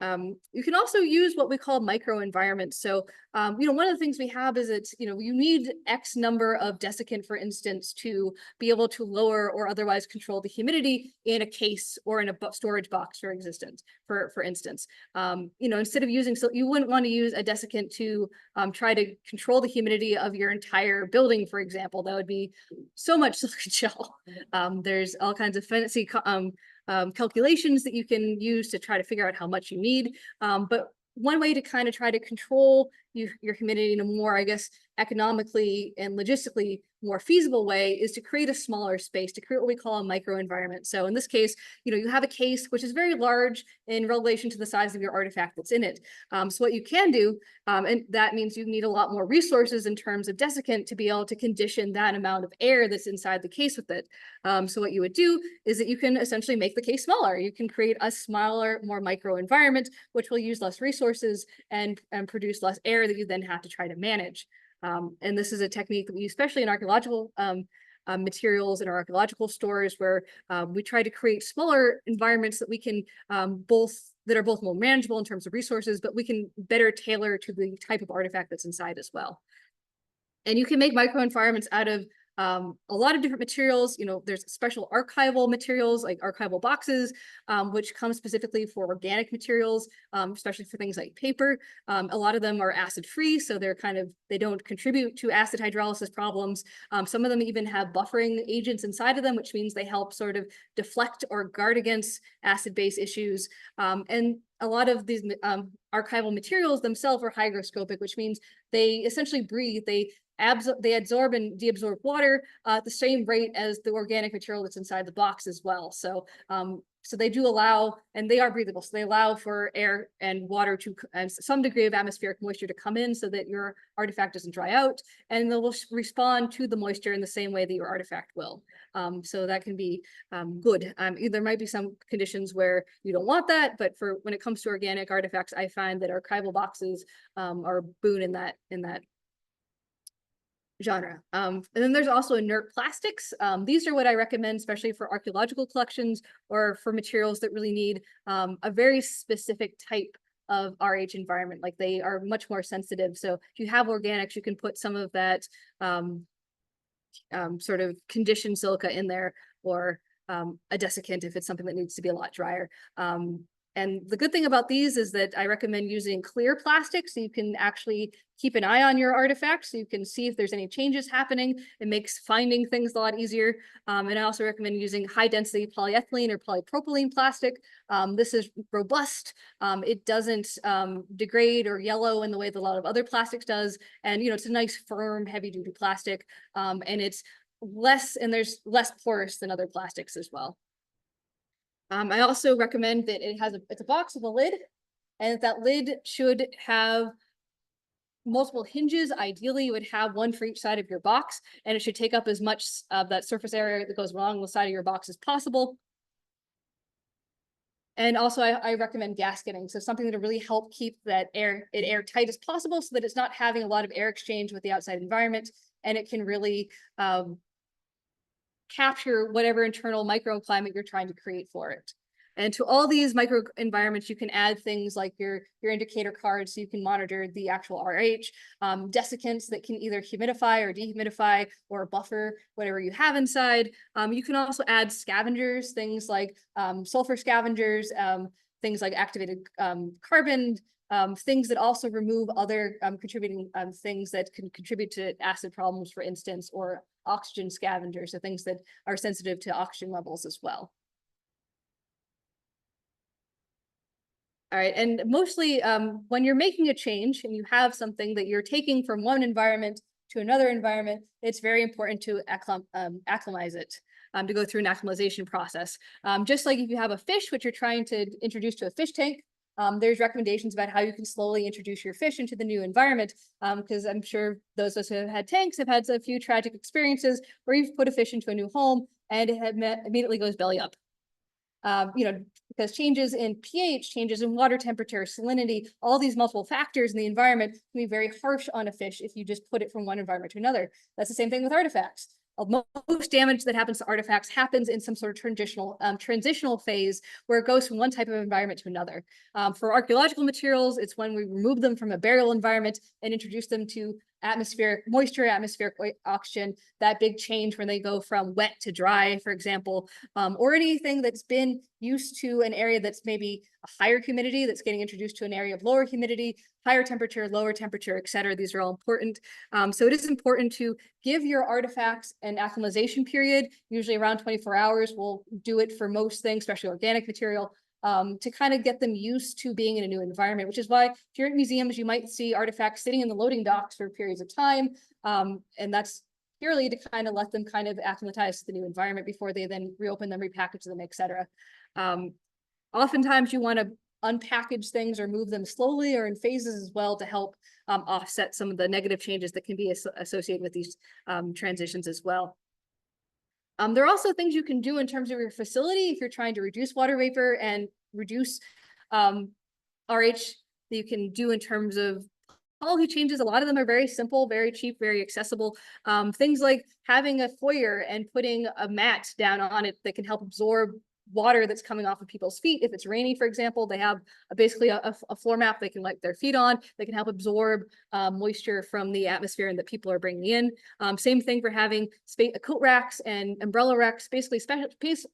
S1: You can also use what we call microenvironments. So, one of the things we have is you need X number of desiccant, for instance, to be able to lower or otherwise control the humidity in a case or in a storage box, for instance. Instead of using, so you wouldn't want to use a desiccant to try to control the humidity of your entire building, for example. That would be so much silica gel. There's all kinds of fancy calculations that you can use to try to figure out how much you need. But one way to kind of try to control your humidity in a more, I guess, economically and logistically more feasible way is to create a smaller space, to create what we call a microenvironment. So in this case, you have a case which is very large in relation to the size of your artifact that's in it. So what you can do, and that means you need a lot more resources in terms of desiccant to be able to condition that amount of air that's inside the case with it. So what you would do is that you can essentially make the case smaller. You can create a smaller, more microenvironment, which will use less resources and produce less air that you then have to try to manage. And this is a technique that we use, especially in archaeological materials in our archaeological stores, where we try to create smaller environments that we can that are both more manageable in terms of resources, but we can better tailor to the type of artifact that's inside as well. And you can make microenvironments out of A lot of different materials. There's special archival materials like archival boxes, which come specifically for organic materials, especially for things like paper. A lot of them are acid free, so they don't contribute to acid hydrolysis problems. Some of them even have buffering agents inside of them, which means they help sort of deflect or guard against acid-base issues. And a lot of these archival materials themselves are hygroscopic, which means they essentially breathe. They absorb and deabsorb water at the same rate as the organic material that's inside the box as well. So they do allow, and they are breathable, so they allow for air and water to some degree of atmospheric moisture to come in so that your artifact doesn't dry out, and they'll respond to the moisture in the same way that your artifact will. So that can be good. There might be some conditions where you don't want that, but when it comes to organic artifacts, I find that archival boxes are a boon in that genre. And then there's also inert plastics. These are what I recommend, especially for archaeological collections or for materials that really need a very specific type of RH environment. Like, they are much more sensitive. So if you have organics, you can put some of that sort of conditioned silica in there, or a desiccant if it's something that needs to be a lot drier. And the good thing about these is that I recommend using clear plastic, so you can actually keep an eye on your artifacts, so you can see if there's any changes happening. It makes finding things a lot easier. And I also recommend using high density polyethylene or polypropylene plastic. This is robust. It doesn't degrade or yellow in the way that a lot of other plastics does. And it's a nice, firm, heavy duty plastic. And there's less porous than other plastics as well. I also recommend that it's a box with a lid, and that lid should have multiple hinges. Ideally, you would have one for each side of your box, and it should take up as much of that surface area that goes along the side of your box as possible. And also, I recommend gasketing, so something to really help keep that airtight as possible, so that it's not having a lot of air exchange with the outside environment, and it can really capture whatever internal microclimate you're trying to create for it. And to all these microenvironments, you can add things like your indicator cards, so you can monitor the actual RH, desiccants that can either humidify or dehumidify or buffer whatever you have inside. You can also add scavengers, things like sulfur scavengers, things like activated carbon, things that also remove other contributing things that can contribute to acid problems, for instance, or oxygen scavengers, so things that are sensitive to oxygen levels as well. All right, and mostly when you're making a change and you have something that you're taking from one environment to another environment, it's very important to acclimatize it, to go through an acclimatization process. Just like if you have a fish, which you're trying to introduce to a fish tank, there's recommendations about how you can slowly introduce your fish into the new environment, because I'm sure those of us who have had tanks have had a few tragic experiences where you've put a fish into a new home and it immediately goes belly up. Because changes in pH, changes in water temperature, salinity, all these multiple factors in the environment can be very harsh on a fish if you just put it from one environment to another. That's the same thing with artifacts. Most damage that happens to artifacts happens in some sort of transitional phase where it goes from one type of environment to another. For archaeological materials, it's when we remove them from a burial environment and introduce them to atmospheric moisture, atmospheric oxygen, that big change when they go from wet to dry, for example, or anything that's been used to an area that's maybe a higher humidity that's getting introduced to an area of lower humidity, higher temperature, lower temperature, et cetera. These are all important. So it is important to give your artifacts an acclimatization period, usually around 24 hours. We'll do it for most things, especially organic material, to kind of get them used to being in a new environment, which is why if you're at museums, you might see artifacts sitting in the loading docks for periods of time. And that's purely to kind of let them kind of acclimatize to the new environment before they then reopen them, repackage them, et cetera. Oftentimes you want to unpackage things or move them slowly or in phases as well to help offset some of the negative changes that can be associated with these transitions as well. There are also things you can do in terms of your facility if you're trying to reduce water vapor and reduce RH that you can do in terms of policy changes. A lot of them are very simple, very cheap, very accessible. Things like having a foyer and putting a mat down on it that can help absorb water that's coming off of people's feet. If it's rainy, for example, they have basically a floor mat they can wipe their feet on. They can help absorb moisture from the atmosphere and that people are bringing in. Same thing for having coat racks and umbrella racks, basically special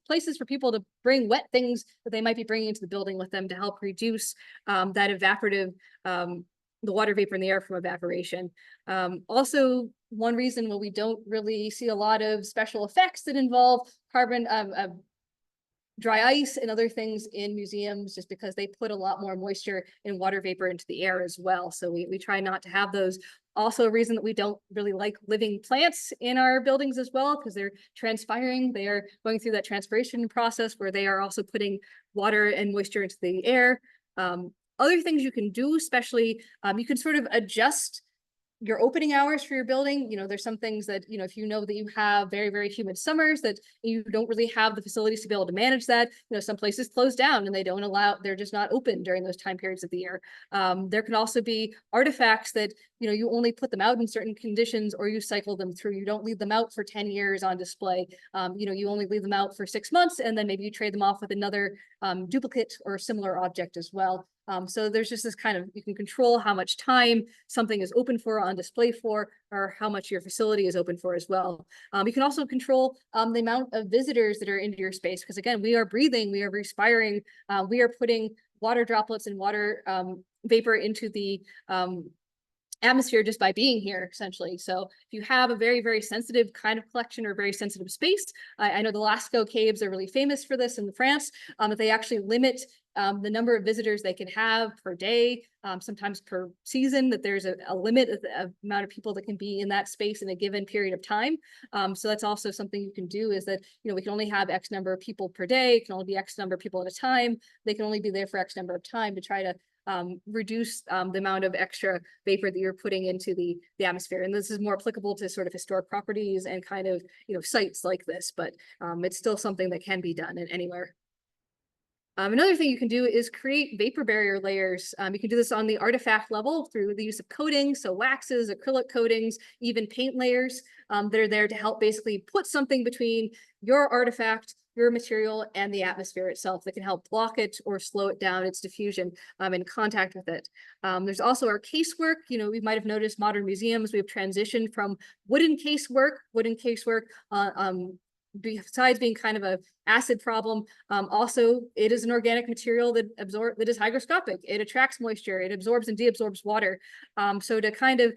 S1: places for people to bring wet things that they might be bringing into the building with them to help reduce that evaporative, the water vapor in the air from evaporation. Also, one reason why we don't really see a lot of special effects that involve carbon, dry ice and other things in museums, just because they put a lot more moisture and water vapor into the air as well. So we try not to have those. Also a reason that we don't really like living plants in our buildings as well, because they're transpiring. They are going through that transpiration process where they are also putting water and moisture into the air. Other things you can do, especially, you can sort of adjust your opening hours for your building. You know, there's some things that, you know, if you know that you have very, very humid summers that you don't really have the facilities to be able to manage that, you know, some places close down and they don't allow, they're just not open during those time periods of the year. There can also be artifacts that, you know, you only put them out in certain conditions or you cycle them through. You don't leave them out for 10 years on display. You know, you only leave them out for 6 months and then maybe you trade them off with another duplicate or similar object as well. So there's just this kind of, you can control how much time something is open for, on display for, or how much your facility is open for as well. You can also control the amount of visitors that are into your space, because again, we are breathing, we are respiring, we are putting water droplets and water vapor into the atmosphere just by being here, essentially. So if you have a very, very sensitive kind of collection or very sensitive space, I know the Lascaux caves are really famous for this in France, that they actually limit the number of visitors they can have per day, sometimes per season, that there's a limit of the amount of people that can be in that space in a given period of time. So that's also something you can do, is that, you know, we can only have X number of people per day, it can only be X number of people at a time, they can only be there for X number of time to try to reduce the amount of extra vapor that you're putting into the atmosphere. And this is more applicable to sort of historic properties and kind of, you know, sites like this, but it's still something that can be done anywhere. Another thing you can do is create vapor barrier layers. You can do this on the artifact level through the use of coatings, so waxes, acrylic coatings, even paint layers that are there to help basically put something between your artifact, your material, and the atmosphere itself that can help block it or slow it down, its diffusion in contact with it. There's also our casework. You know, we might have noticed modern museums, we have transitioned from wooden casework, besides being kind of a acid problem, also it is an organic material that is hygroscopic. It attracts moisture, it absorbs and deabsorbs water. So to kind of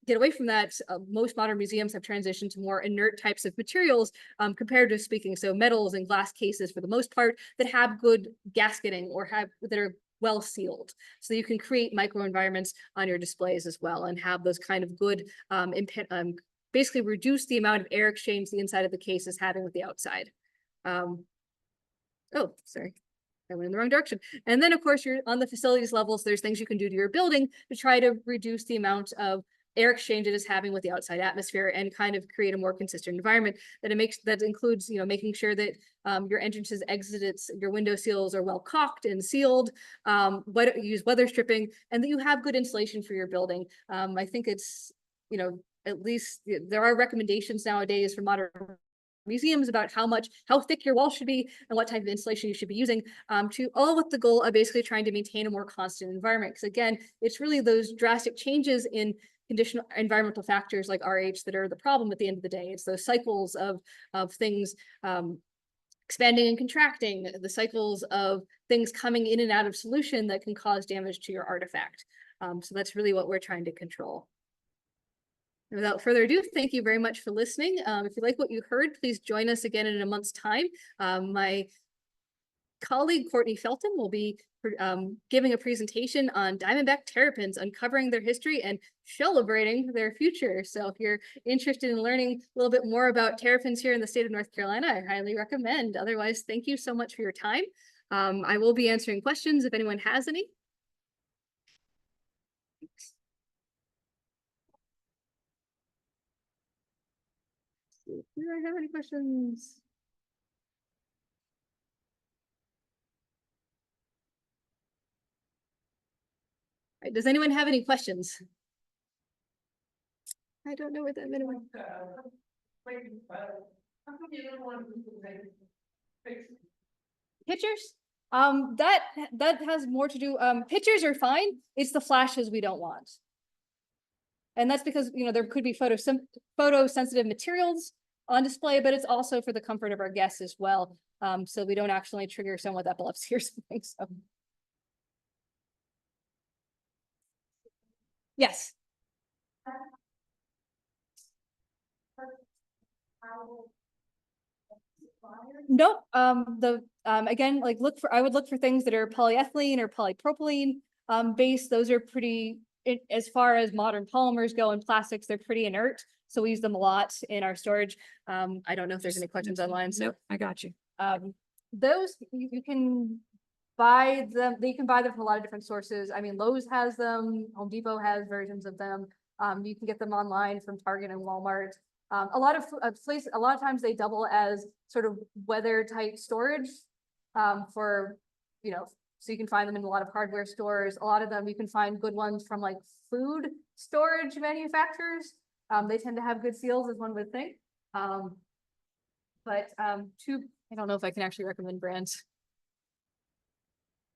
S1: get away from that, most modern museums have transitioned to more inert types of materials, comparatively speaking. So metals and glass cases for the most part that have good gasketing or that are well sealed. So you can create microenvironments on your displays as well and have those kind of good basically reduce the amount of air exchange the inside of the case is having with the outside. Oh, sorry, I went in the wrong direction. And then of course, you're on the facilities levels, there's things you can do to your building to try to reduce the amount of air exchange it is having with the outside atmosphere and kind of create a more consistent environment that includes, you know, making sure that your entrances, exits, your window seals are well caulked and sealed, use weather stripping, and that you have good insulation for your building. I think it's, you know, at least there are recommendations nowadays for modern museums about how thick your wall should be and what type of insulation you should be using, to all with the goal of basically trying to maintain a more constant environment. Because again, it's really those drastic changes in conditional environmental factors like RH that are the problem at the end of the day. It's those cycles of things expanding and contracting, the cycles of things coming in and out of solution that can cause damage to your artifact. So that's really what we're trying to control. Without further ado, thank you very much for listening. If you like what you heard, please join us again in a month's time. My colleague, Courtney Felton, will be giving a presentation on Diamondback terrapins, uncovering their history and celebrating their future. So if you're interested in learning a little bit more about terrapins here in the state of North Carolina, I highly recommend. Otherwise, thank you so much for your time. I will be answering questions if anyone has any. Thanks. Do I have any questions? All right, does anyone have any questions? I don't know what that minimum. Pictures, that has more to do, pictures are fine. It's the flashes we don't want. And that's because, you know, there could be photosensitive materials on display, but it's also for the comfort of our guests as well. So we don't actually trigger someone with epilepsy or something, so. Yes. Nope. Again, like I would look for things that are polyethylene or polypropylene based. Those are pretty, as far as modern polymers go and plastics, they're pretty inert. So we use them a lot in our storage. I don't know if there's any questions online. So
S2: Nope, I got you.
S1: those you can buy them. You can buy them from a lot of different sources. I mean, Lowe's has them. Home Depot has versions of them. You can get them online from Target and Walmart. A lot of times they double as sort of weather tight storage for, you know, so you can find them in a lot of hardware stores. A lot of them you can find good ones from like food storage manufacturers. They tend to have good seals, as one would think. I don't know if I can actually recommend brands.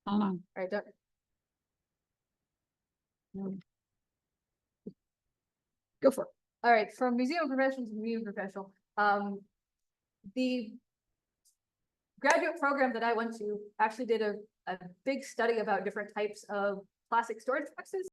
S2: Hold on.
S1: All right, go for it. All right, from museum professional to museum professional. The graduate program that I went to actually did a big study about different types of plastic storage boxes.